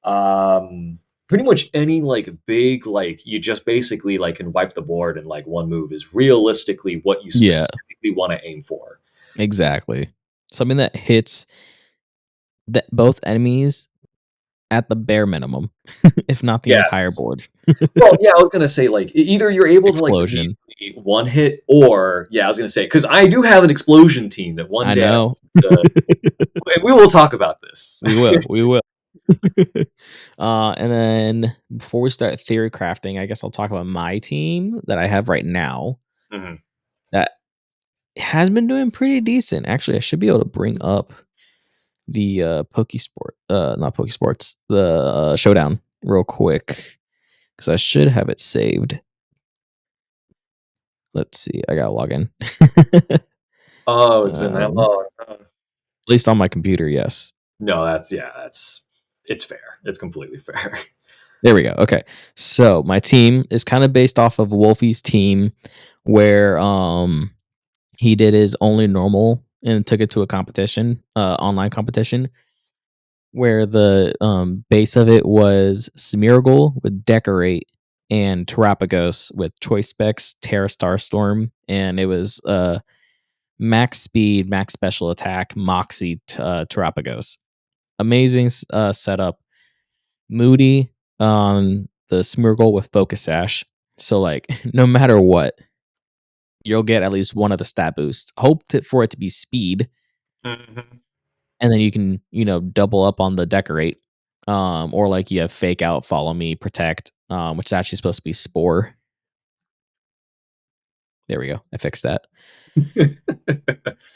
um, pretty much any like big like you just basically like can wipe the board in like one move is realistically what you Yeah. specifically want to aim for. Exactly. Something that hits both enemies at the bare minimum, if not the entire Yes. board. Well, yeah, I was gonna say like either you're able to like Explosion. immediately one hit, or yeah, I was gonna say because I do have an explosion team that one I day I know. want to, and we will talk about this. We will. We will. And then before we start theory crafting, I guess I'll talk about my team that I have right now Mhm. that has been doing pretty decent. Actually, I should be able to bring up the Pokesport, not Pokesports, the Showdown real quick because I should have it saved. Let's see. I gotta log in. Oh, it's been that At long. least on my computer, yes. No, that's yeah, that's it's fair. It's completely fair. There we go. Okay. So my team is kind of based off of Wolfie's team, where he did his only normal and took it to a competition, online competition, where the base of it was Smeargle with Decorate and Terapagos with Choice Specs, Terra Starstorm, and it was max speed, max special attack, Moxie Terapagos. Amazing setup. Moody on the Smeargle with Focus Sash. So like no matter what, you'll get at least one of the stat boosts. For it to be speed, Mhm. and then you can, double up on the Decorate. Or like you have Fake Out, Follow Me, Protect, which is actually supposed to be Spore. There we go. I fixed that.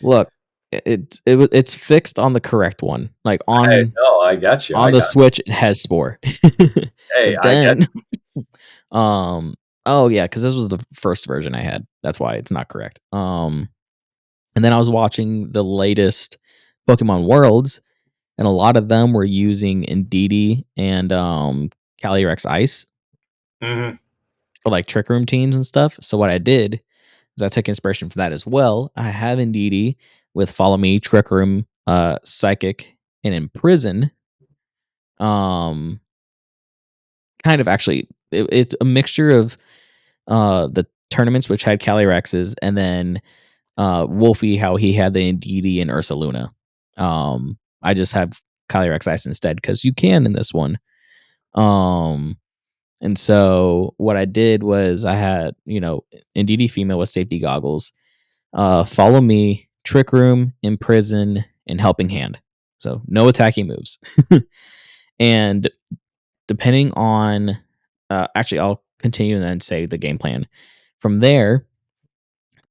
Look, it's fixed on the correct one. Like I no, I got you. on I the got. Switch, it has Spore. Hey, But I get. then oh yeah, because this was the first version I had. That's why it's not correct. And then I was watching the latest Pokemon Worlds, and a lot of them were using Indeedee and Calyrex Ice Mhm. for like Trick Room teams and stuff. So what I did is I took inspiration from that as well. I have Indeedee with Follow Me, Trick Room, Psychic, and Imprison. Um, kind of actually, it's a mixture of the tournaments which had Calyrexes, and then Wolfie, how he had the Indeedee and Ursaluna. I just have Calyrex Ice instead because you can in this one. Um, and so what I did was I had, Indeedee female with safety goggles, Follow Me, Trick Room, Imprison, and Helping Hand. So no attacking moves. And depending on, actually, I'll continue and then say the game plan. From there,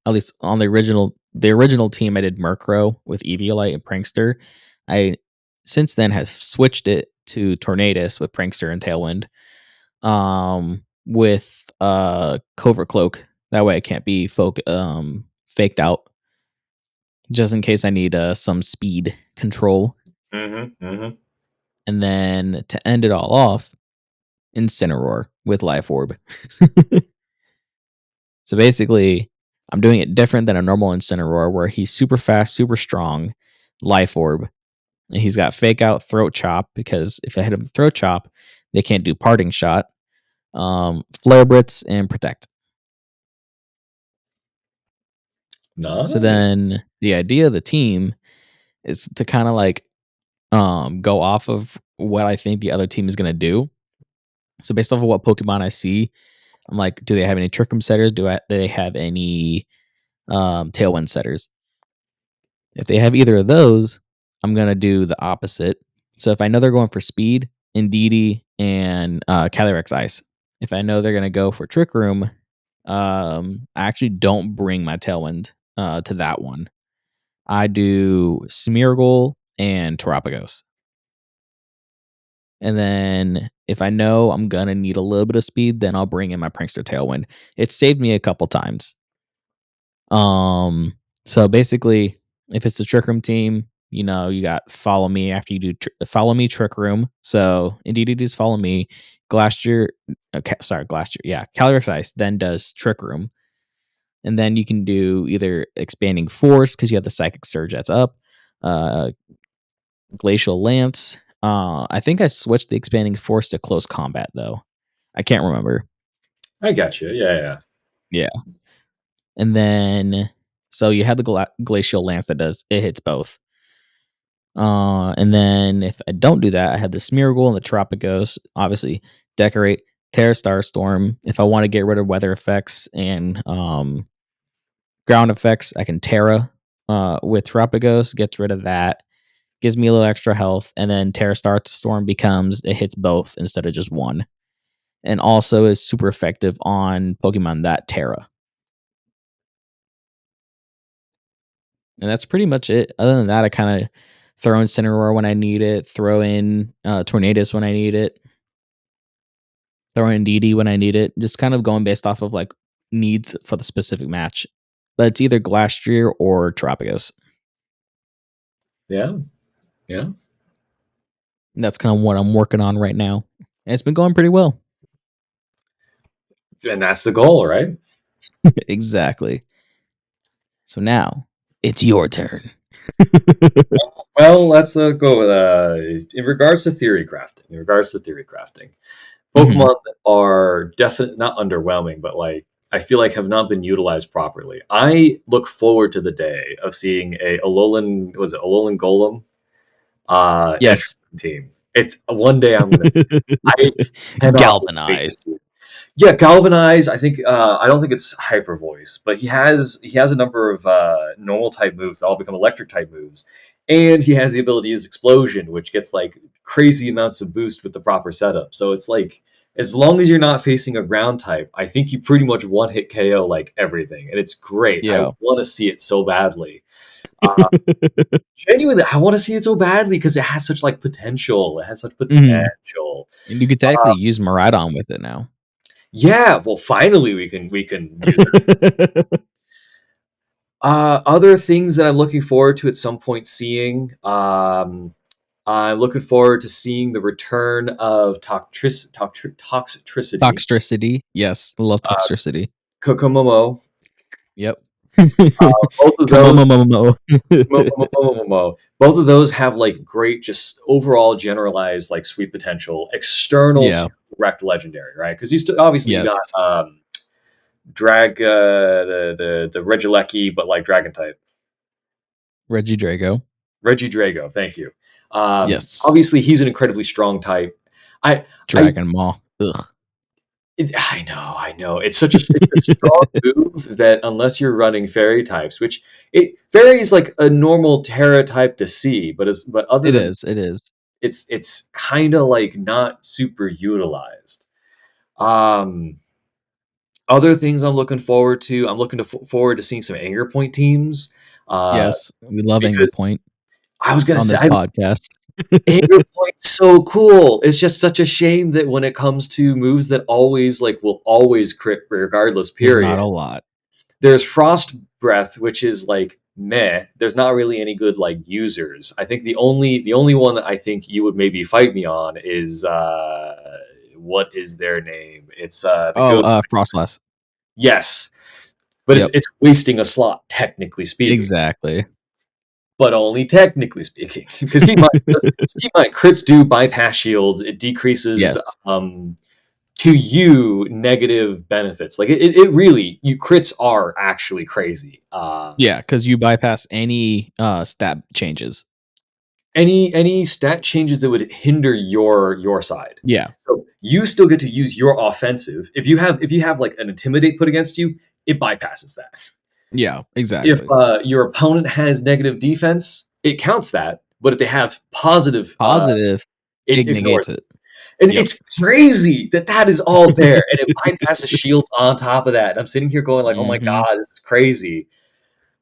at least on the original team, I did Murkrow with Eviolite and Prankster. I since then has switched it to Tornadus with Prankster and Tailwind. With Covert Cloak. That way, I can't be faked out, just in case I need some speed control. Mm-hmm. Mm-hmm. And then to end it all off, Incineroar with Life Orb. So basically, I'm doing it different than a normal Incineroar, where he's super fast, super strong, Life Orb, and he's got Fake Out, Throat Chop, because if I hit him with Throat Chop, they can't do Parting Shot, Flare Blitz, and Protect. So Nice. then the idea of the team is to kind of like go off of what I think the other team is gonna do. So based off of what Pokemon I see, I'm like, do they have any Trick Room setters? Do they have any Tailwind setters? If they have either of those, I'm gonna do the opposite. So if I know they're going for speed, Indeedee and Calyrex Ice. If I know they're gonna go for Trick Room, I actually don't bring my Tailwind to that one. I do Smeargle and Terapagos. And then if I know I'm gonna need a little bit of speed, then I'll bring in my Prankster Tailwind. It saved me a couple times. So basically, if it's the Trick Room team, you got Follow Me after you do Follow Me Trick Room. So indeed, it is Follow Me. Glastrier, okay, sorry, Glastrier, yeah, Calyrex Ice then does Trick Room, and then you can do either Expanding Force because you have the Psychic Surge that's up, uh, Glacial Lance. I think I switched the Expanding Force to Close Combat though. I can't remember. I got you. Yeah, yeah. Yeah, and then so you have the Glacial Lance that hits both. And then if I don't do that, I have the Smeargle and the Tropicos. Obviously, Decorate, Terra Starstorm. If I want to get rid of weather effects and ground effects, I can Terra with Tropicos, gets rid of that, gives me a little extra health, and then Terra Starstorm becomes it hits both instead of just one. And also is super effective on Pokemon that Terra. And that's pretty much it. Other than that, I kind of throw in Cineroar when I need it, throw in Tornadus when I need it, throw in DD when I need it. Just kind of going based off of like needs for the specific match. But it's either Glastrier or Terapagos. Yeah. Yeah. And that's kind of what I'm working on right now. And it's been going pretty well. And that's the goal, right? Exactly. So now it's your turn. Well, let's go with in regards to theory crafting. Mhm. Pokemon that are definitely not underwhelming, but like I feel like have not been utilized properly. I look forward to the day of seeing a Alolan, was it Alolan Golem, enter Yes. the team. It's one day I'm gonna see. I cannot wait to Galvanized. see it. Yeah, Galvanize. I think I don't think it's Hyper Voice, but he has a number of normal type moves that all become electric type moves, and he has the ability to use Explosion, which gets like crazy amounts of boost with the proper setup. So it's like as long as you're not facing a ground type, I think you pretty much one hit KO like everything, and it's great. I Yeah. want to see it so badly. Uh, Genuinely, I want to see it so badly because it has such like potential. It has such Mhm. potential. And you could technically use Maridon with it now. Yeah, well, finally we can use it. Other things that I'm looking forward to at some point seeing. I'm looking forward to seeing the return of toxicity. Toxtricity. Yes. I love Uh, Toxtricity. Kokomomo. Yep. Both of those. Kamomomomo. Both of those have like great, just overall generalized like sweet potential external Yeah. to direct legendary, right? Because obviously you Yes. got drag the Regieleki, but like dragon type. Regidrago. Regidrago, thank you. Yes. Obviously, he's an incredibly strong type. I, I, Dragon Maw. Ugh. I know. It's a strong move that unless you're running fairy types, which it fairy is like a normal Terra type to see, but other It than is. It is. it's kind of like not super utilized. Um, Other things I'm looking forward to. I'm looking forward to seeing some Anger Point teams. Uh, Yes, we love Anger because Point I was gonna on say, this podcast. Anger Point's so cool. It's just such a shame that when it comes to moves that always like will always crit regardless, There's not a period. lot. There's Frost Breath, which is like meh. There's not really any good like users. I think the only one that I think you would maybe fight me on is what is their name? It's the Oh, Ghost. Frostless. Yes, but it's Yep, it's wasting a slot technically speaking, exactly. but only technically speaking. Because keep in mind, crits do bypass shields. It decreases Yes. to you negative benefits. Like it really, you crits are actually crazy. Yeah, because you bypass any stat changes. Any stat changes that would hinder your side. Yeah, So you still get to use your offensive. If you have like an intimidate put against you, it bypasses that. yeah, If exactly. your opponent has negative defense, it counts that. But if they have positive, Positive, it it ignores negates it. it. And Yep. it's crazy that that is all there, and it bypasses shields on top of that. And I'm sitting here going like, "Oh my Hmm. god, this is crazy."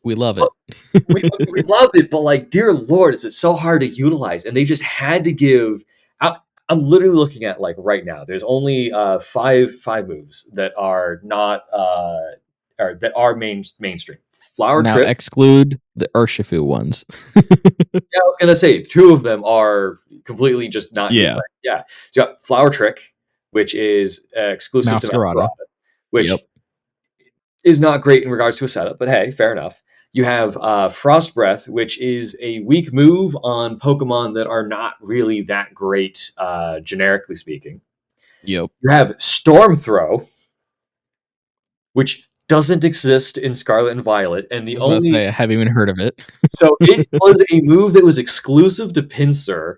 We love But it. we love it, but like, dear lord, is it so hard to utilize? And they just had to give. I, I'm literally looking at like right now. There's only five moves that are not or that are mainstream. Flower Now Trip. exclude the Urshifu ones. Yeah, I was gonna say two of them are completely just not Yeah. utilized. Yeah, so you got Flower Trick, which is exclusive to Masquerada. Masquerada, which Yep. is not great in regards to a setup, but hey, fair enough. You have Frost Breath, which is a weak move on Pokemon that are not really that great, generically speaking. Yep. You have Storm Throw, which doesn't exist in Scarlet and Violet, and I the was about to only say I haven't even heard of it. so it was a move that was exclusive to Pinsir,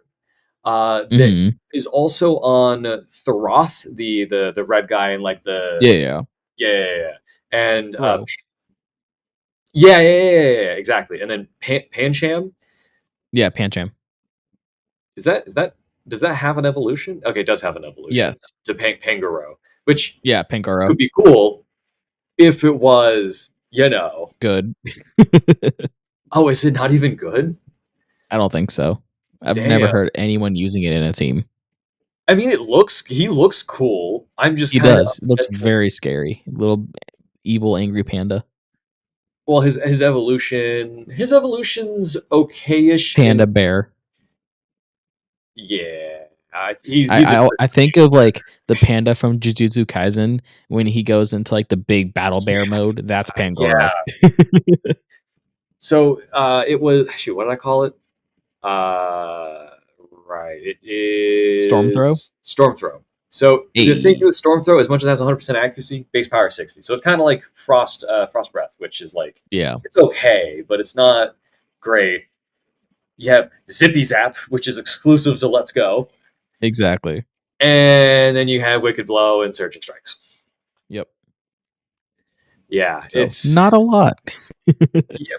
that Hmm. is also on Thoth, the red guy, and like Yeah, yeah. yeah, yeah, yeah. And Throw. yeah, exactly. And then Pancham, Yeah, Pancham. is that does that have an evolution? Okay, it does have an evolution Yes. to Pangoro, which Yeah, Pangoro. could be cool if it was, Good. oh, is it not even good? I don't think so. I've never Damn. heard anyone using it in a team. I mean, he looks cool. I'm just He kind of does. It looks upset. very scary. Little evil angry panda. Well, his evolution's okayish in Panda bear. yeah. He's a I think of like the panda from Jujutsu Kaisen when he goes into like the big battle bear mode. That's yeah. Pangoro. So it was shoot. What did I call it? Right. It Storm throw. is Storm Throw. So the thing Hey. with Storm Throw, as much as it has 100% accuracy, base power is 60. So it's kind of like Frost Breath, which is like Yeah. it's okay, but it's not great. You have Zippy Zap, which is exclusive to Let's Go, Exactly. and then you have Wicked Blow and Surging Strikes. Yep. Yeah, So not a lot.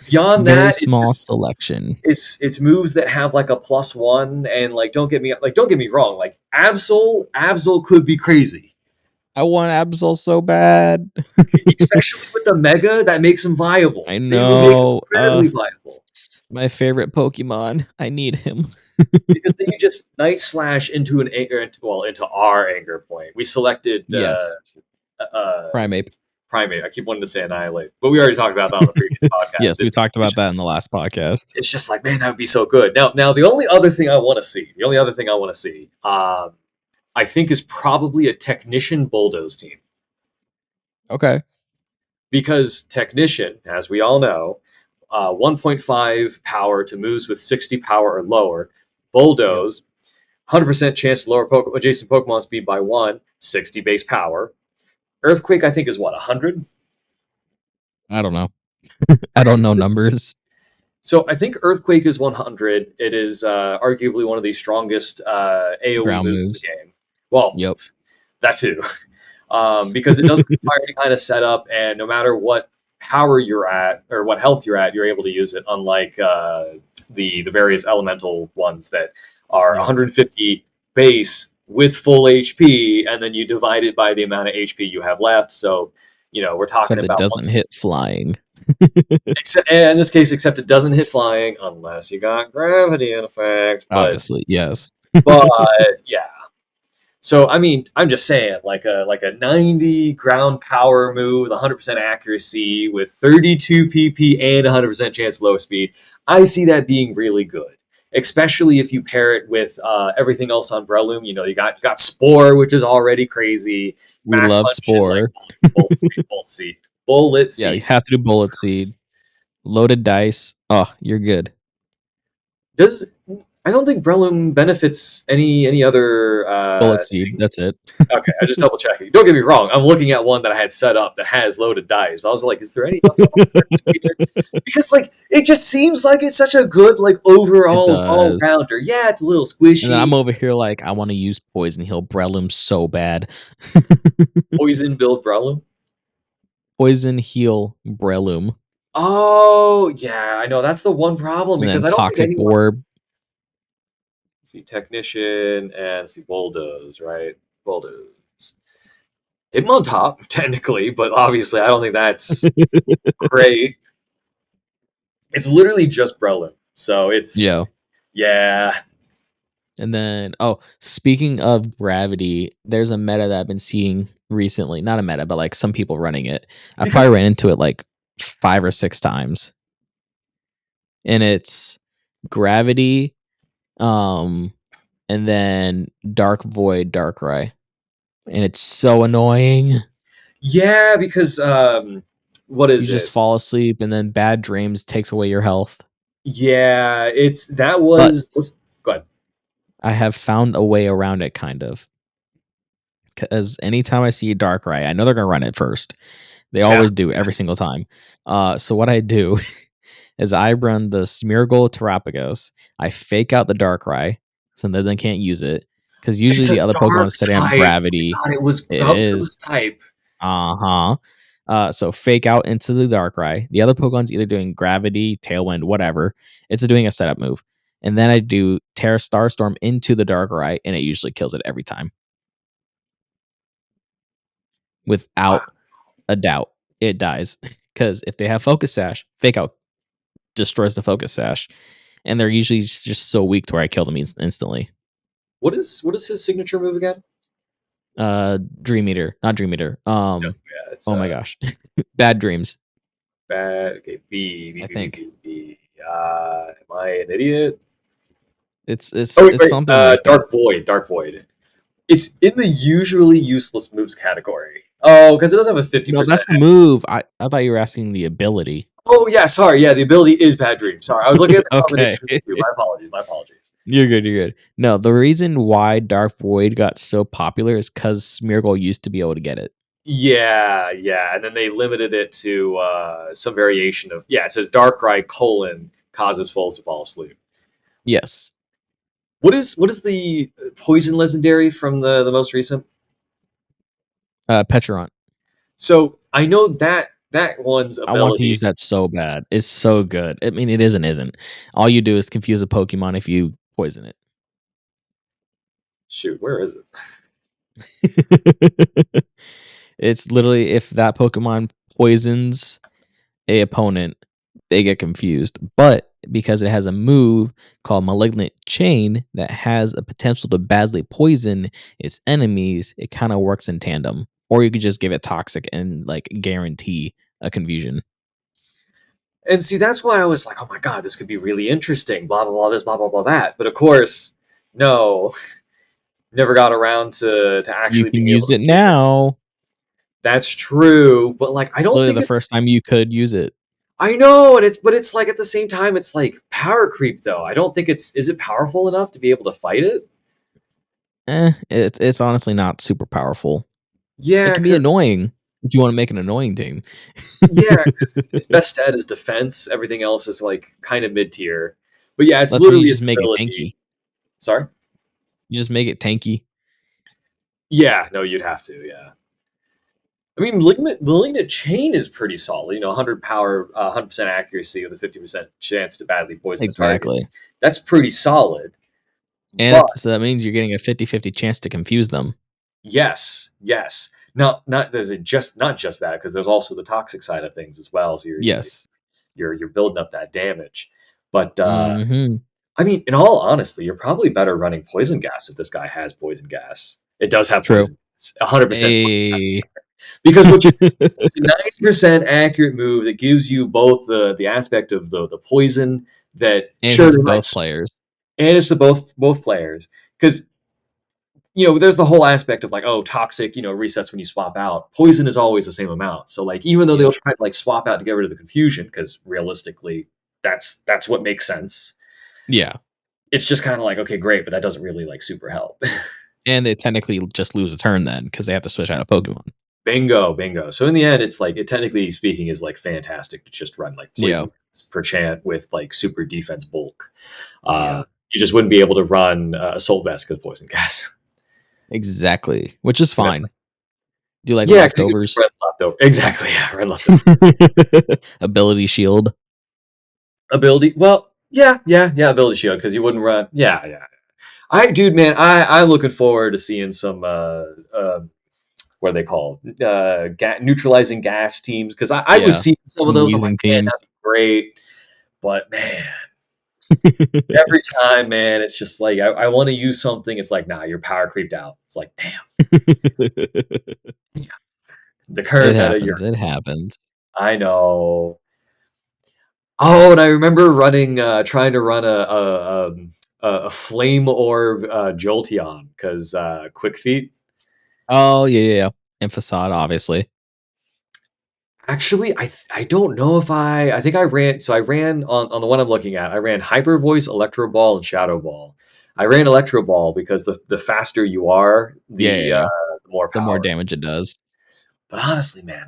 beyond Very that, it's small just selection. it's moves that have like a +1, and like don't get me wrong, like Absol could be crazy, I want Absol so bad. especially with the Mega that makes him viable. I It would make him know. incredibly viable My favorite Pokemon. I need him. because then you just Night Slash into an anger, well, into our Anger Point. We selected Yes. uh, Primeape. Primate. I keep wanting to say Annihilate, but we already talked about that on the previous podcast. Yes, we talked about that in the last podcast. It's just like, man, that would be so good. Now, the only other thing I want to see, I think, is probably a Technician Bulldoze team, Okay. because Technician, as we all know, 1.5 power to moves with 60 power or lower. Yep. Bulldoze, 100% chance to lower adjacent Pokemon speed by 1, 60 base power. Earthquake, I think, is what, 100? I don't know. I don't know numbers. So I think Earthquake is 100. It is arguably one of the strongest AoE Ground moves in the moves. game. Well, Yep. that too, because it doesn't require any kind of setup, and no matter what power you're at or what health you're at, you're able to use it. Unlike the various elemental ones that are Yep. 150 base with full HP, and then you divide it by the amount of HP you have left. So, we're talking Except it about doesn't once. hit flying. Except, in this case, except it doesn't hit flying unless you got gravity in effect. Obviously, yes. But yeah. So I mean, I'm just saying, like a 90 ground power move with 100% accuracy with 32 PP and 100% chance of low speed. I see that being really good, especially if you pair it with everything else on Breloom. You got Spore, which is already crazy. We Mach love Punch and like Spore. Bullet Yeah, you Seed. have to do bullet seed. Loaded dice. Oh, you're good. Does I don't think Breloom benefits any other Bullet seed. That's it. Okay, I just double checking. Don't get me wrong. I'm looking at one that I had set up that has loaded dice. But I was like, is there any alternatives here? Because like it just seems like it's such a good like It overall all does. rounder. Yeah, it's a little And then squishy. I'm over here like I want to use poison heal Breloom so bad. Poison build Breloom. Poison heal Breloom. Oh yeah, I know that's the one problem And because then I don't think toxic anyone orb. see technician and see bulldoze right bulldoze. Him on top technically, but obviously I don't think that's great. It's literally just Breloom, so it's Yeah. yeah. And then, oh, speaking of gravity, there's a meta that I've been seeing recently. Not a meta, but like some people running it. I Because probably ran into it like 5 or 6 times. And it's gravity, um, and then dark void, darkrai. And it's so annoying. Yeah, because what You is just it? fall asleep and then bad dreams takes away your health. Yeah, it's that But was go ahead. I have found a way around it kind of. Because anytime I see a darkrai, I know they're gonna run it first. They Yeah, always do every single time. So what I do is I run the Smeargle Terapagos. I fake out the Darkrai, so that they can't use it. Because usually it's a the other dark Pokemon study on type. Oh gravity. my God, it was It is. ghost type. Uh-huh. So fake out into the Darkrai. The other Pokemon's either doing gravity, tailwind, whatever. It's doing a setup move. And then I do Terra Starstorm into the Darkrai, and it usually kills it every time. Wow. Without a doubt, it dies. Because if they have Focus Sash, fake out destroys the Focus Sash, and they're usually just so weak to where I kill them instantly. What is his signature move again? Dream Eater, not Dream Eater. No, yeah, it's Oh my gosh, Bad Dreams. bad. Okay, B B I B B think B B. Am I an idiot? it's Oh it's wait, it's wait. something like that. Dark Void. Dark Void. It's in the usually useless moves category. Oh, because it does have a No, 50%. that's the move. I thought you were asking the ability. Oh yeah, sorry. Yeah, the ability is Bad Dream. Sorry, I was looking at the Okay, combination too. My apologies. My apologies. you're good. You're good. No, the reason why Dark Void got so popular is because Smeargle used to be able to get it. Yeah, yeah, and then they limited it to some variation of yeah. It says Darkrai causes foes to fall asleep. Yes, What is the poison legendary from the most recent? Petront. So I know that one's I want to use ability. that so bad. It's so good. I mean, it isn't. All you do is confuse a Pokemon if you poison Shoot, where is it? it. It's literally if that Pokemon poisons a opponent, they get confused. But because it has a move called Malignant Chain that has a potential to badly poison its enemies, it kind of works in tandem. Or you could just give it toxic and like guarantee a confusion. And see, that's why I was like, oh my god, this could be really interesting. Blah blah blah, this blah blah blah that. But of course, no, never got around to You actually can being able use to it see it. now. That's true, but like I don't Literally think the it's first time you could use it. I know, and it's like at the same time, it's like power creep though. I don't think is it powerful enough to be able to fight it? It's honestly not super powerful. It Yeah, can be because annoying if you want to make an annoying team. yeah, because its best stat is defense. Everything else is like kind of mid tier. But yeah, it's That's when you literally just its make it ability. tanky. Sorry. You just make it tanky. Yeah, no, you'd have to. Yeah. I mean, malignant chain is pretty solid. 100 power, 100% accuracy with a 50% chance to badly poison a target. Exactly. That's pretty solid. But so that means you're getting a 50-50 chance to confuse them. yes, yes. Not there's just not just that, because there's also the toxic side of things as well. So Yes. you're building up that damage. But Mhm. I mean, in all honesty, you're probably better running poison gas if this guy has poison gas. It does have True. poison. It's 100% poison gas. Hey. Because what you it's a 90% accurate move that gives you both the aspect of the poison that And sure hits they might both players. and it's to both players, because there's the whole aspect of like, oh, toxic, resets when you swap out. Poison is always the same amount. So like, even though Yeah. they'll try to like swap out to get rid of the confusion, because realistically, that's what makes sense. Yeah. It's just kind of like, okay, great, but that doesn't really like super help. And they technically just lose a turn then because they have to switch out a Pokemon. Bingo, bingo. So in the end, it's like, it technically speaking is like fantastic to just run like Yeah. poison per chant with like super defense bulk. Yeah. You just wouldn't be able to run assault vest because poison gas. Exactly. Which is And that's fine. Do like yeah, because you could leftovers. run leftover. Exactly, yeah, run leftover. Ability shield. Ability. Well, yeah. Ability shield, because you wouldn't run. Yeah. Dude, man, I'm looking forward to seeing some what are they called? Neutralizing gas teams, because I was Yeah. seeing some of Some those. I'm like, using man, teams. that'd be great. But man, every time, man, it's just like I want to use something. It's like, nah, you're power creeped out. It's like, damn, the It current meta. happens. It happens. I know. Oh, and I remember trying to run a flame orb Jolteon, because quick feet. Oh yeah. And facade, obviously. Actually, I don't know if I think I ran. So I ran on the one I'm looking at. I ran Hyper Voice, Electro Ball, and Shadow Ball. I ran Electro Ball because the faster you are, Yeah. the more The more power. damage it does. But honestly, man,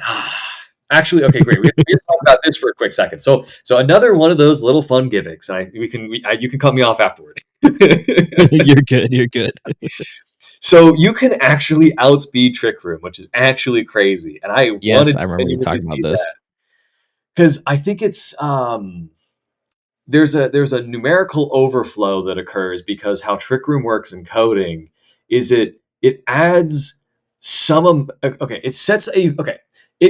actually, okay, great. We have to talk about this for a quick second. So another one of those little fun gimmicks. You can cut me off afterward. You're good. You're good. So you can actually outspeed Trick Room, which is actually crazy, and I Yes, wanted I to remember you genuinely talking see about this. that, because I think it's there's a numerical overflow that occurs, because how Trick Room works in coding is it adds okay, it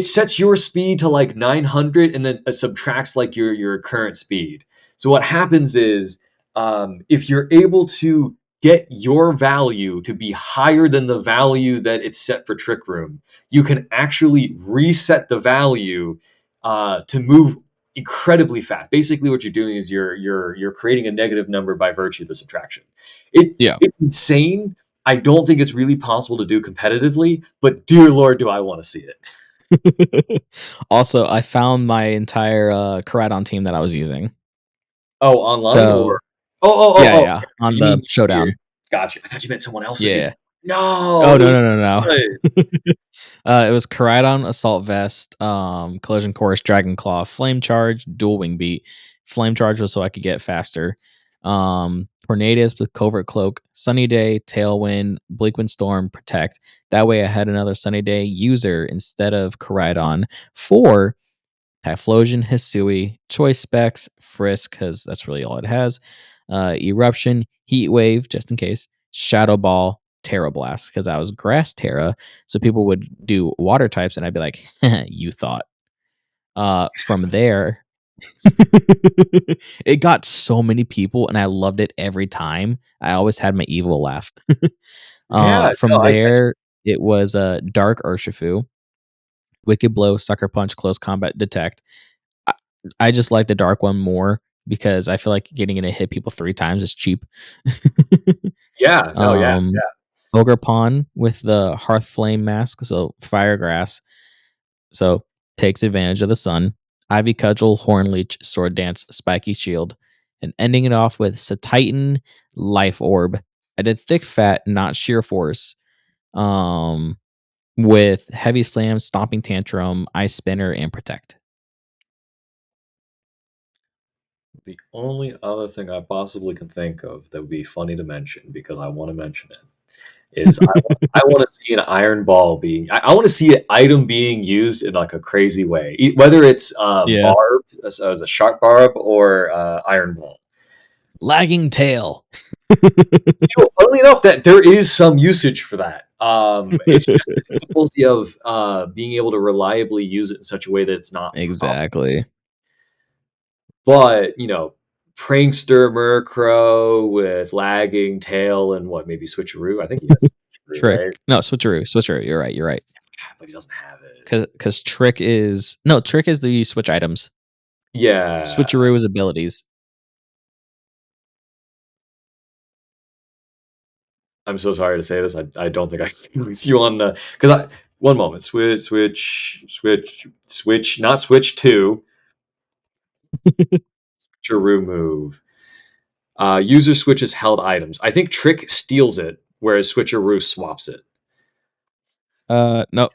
sets your speed to like 900, and then subtracts like your current speed. So what happens is, if you're able to get your value to be higher than the value that it's set for Trick Room, you can actually reset the value to move incredibly fast. Basically, what you're doing is you're creating a negative number by virtue of the subtraction. Yeah. It's insane. I don't think it's really possible to do competitively, but dear Lord, do I want to see it. Also, I found my entire Koraidon team that I was using. Oh, online, So or oh. yeah, on You the mean showdown. gotcha. I thought you meant someone else was using. Yeah. No, Oh it no was no no no. good. It was Koraidon, Assault Vest, Collision Course, Dragon Claw, Flame Charge, Dual Wing Beat. Flame Charge was so I could get faster. Tornadus with Covert Cloak, Sunny Day, Tailwind, Bleakwind Storm, Protect. That way I had another Sunny Day user instead of Koraidon for Typhlosion, Hisui, Choice Specs, Frisk, because that's really all it has. Eruption, Heat Wave, just in case. Shadow Ball, Terra Blast, because I was Grass Terra, so people would do water types, and I'd be like, "You thought." From there, it got so many people, and I loved it every time. I always had my evil laugh. Yeah, From no, I get there, it was Dark Urshifu, Wicked Blow, Sucker Punch, Close Combat, Detect. I, I just like the dark one more because I feel like getting it to hit people 3 times is cheap. you. Yeah, no, yeah. um, Ogre Pawn with the Hearth Flame Mask, so Firegrass, so takes advantage of the sun. Ivy Cudgel, Horn Leech, Sword Dance, Spiky Shield, and ending it off with Titan Life Orb. I did Thick Fat, not Sheer Force. With Heavy Slam, Stomping Tantrum, Ice Spinner, and Protect. The only other thing I possibly can think of that would be funny to mention, because I want to mention it, is I want to see an iron ball being. I want to see an item being used in like a crazy way, whether it's Yeah. barb as a sharp barb, or iron ball. Lagging Tail. Funnily enough, that there is some usage for that. It's just the difficulty of being able to reliably use it in such a way that it's not problematic. Exactly. But prankster Murkrow with lagging tail and what, maybe switcheroo. I think he has switcheroo, Trick. right? No, switcheroo. You're right. But he doesn't have it. Because trick is the you switch items. Yeah. Switcheroo is abilities. I'm so sorry to say this. I don't think I can with you on the because one moment. Switch, not switch to switcheroo move. User switches held items. I think Trick steals it, whereas Switcheroo swaps it. No.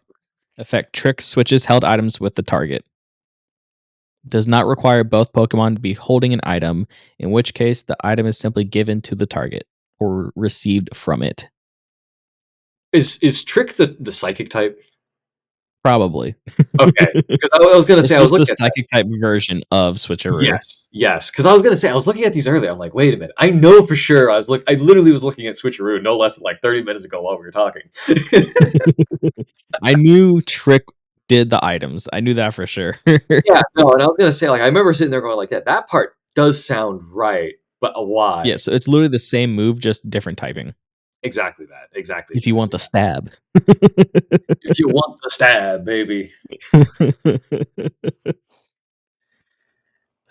Effect trick switches held items with the target. Does not require both Pokemon to be holding an item, in which case the item is simply given to the target or received from it. Is Trick the psychic type? Probably. Okay, because I was gonna say I was just the looking at psychic type version of Switcheroo. Yes. Because I was gonna say I was looking at these earlier. I'm like, wait a minute. I know for sure. I literally was looking at Switcheroo no less than like 30 minutes ago while we were talking. I knew Trick did the items. I knew that for sure. Yeah, no, and I was gonna say like I remember sitting there going like that. That part does sound right, but why? Yeah, so it's literally the same move, just different typing. Exactly that. Exactly. If you want the stab. If you want the stab, baby.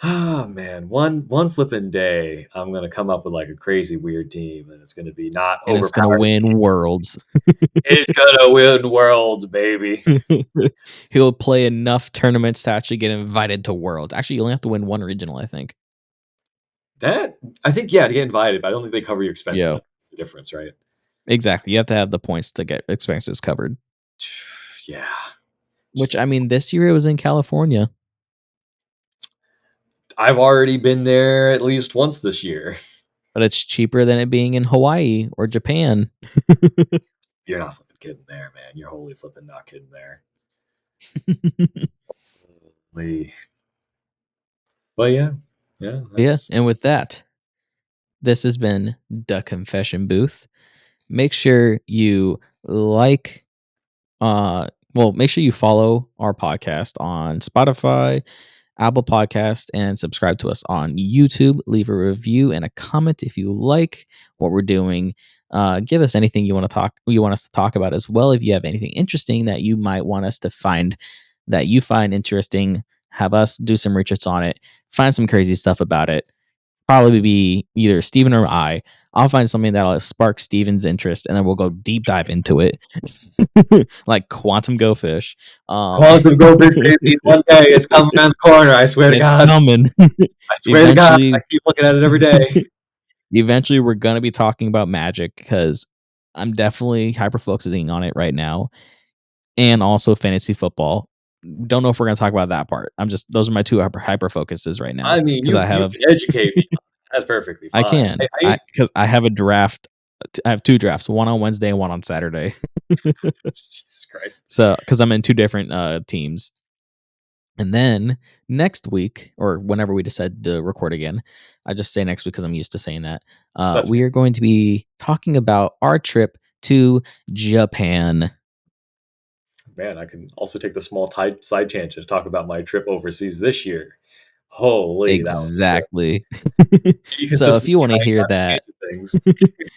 Oh man, one flipping day, I'm gonna come up with like a crazy weird team, and it's gonna be not And it's gonna overpowered. win worlds. It's gonna win worlds, baby. He'll play enough tournaments to actually get invited to worlds. Actually, you only have to win one regional, I think. That I think, yeah, to get invited, but I don't think they cover your expenses. Yeah. That's the difference, right? Exactly. You have to have the points to get expenses covered. Yeah. Which, I mean, this year it was in California. I've already been there at least once this year. But it's cheaper than it being in Hawaii or Japan. You're not flipping kidding there, man. You're wholly flipping not kidding there. But yeah. Yeah. And with that, this has been the Confession Booth. Make sure you make sure you follow our podcast on Spotify, Apple Podcast, and subscribe to us on YouTube. Leave a review and a comment if you like what we're doing. Give us anything you want us to talk about as well. If you have anything interesting that you might want us to find that you find interesting, have us do some research on it, find some crazy stuff about it. Probably be either Steven or I. I'll find something that'll spark Steven's interest, and then we'll go deep dive into it, like Quantum Go Fish. Quantum Go Fish, baby. One day it's coming around the corner. I swear to God. It's coming. I swear to God. I keep looking at it every day. Eventually, we're gonna be talking about Magic because I'm definitely hyper focusing on it right now, and also fantasy football. Don't know if we're gonna talk about that part. Those are my two hyper focuses right now. I mean, you can educate me. That's perfectly fine. I can because I have a draft. I have two drafts, one on Wednesday and one on Saturday. Jesus Christ! So because I'm in two different teams, and then next week or whenever we decide to record again, I just say next week because I'm used to saying that. We are going to be talking about our trip to Japan. Man, I can also take the small side tangent to talk about my trip overseas this year. Holy, exactly. So if you want to hear that,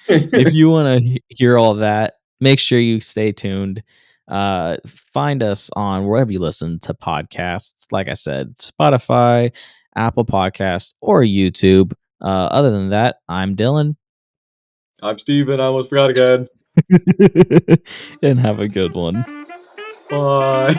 if you want to hear all that, make sure you stay tuned. Find us on wherever you listen to podcasts. Like I said, Spotify, Apple Podcasts, or YouTube. Other than that, I'm Dylan. I'm Steven. I almost forgot again. And have a good one. Bye.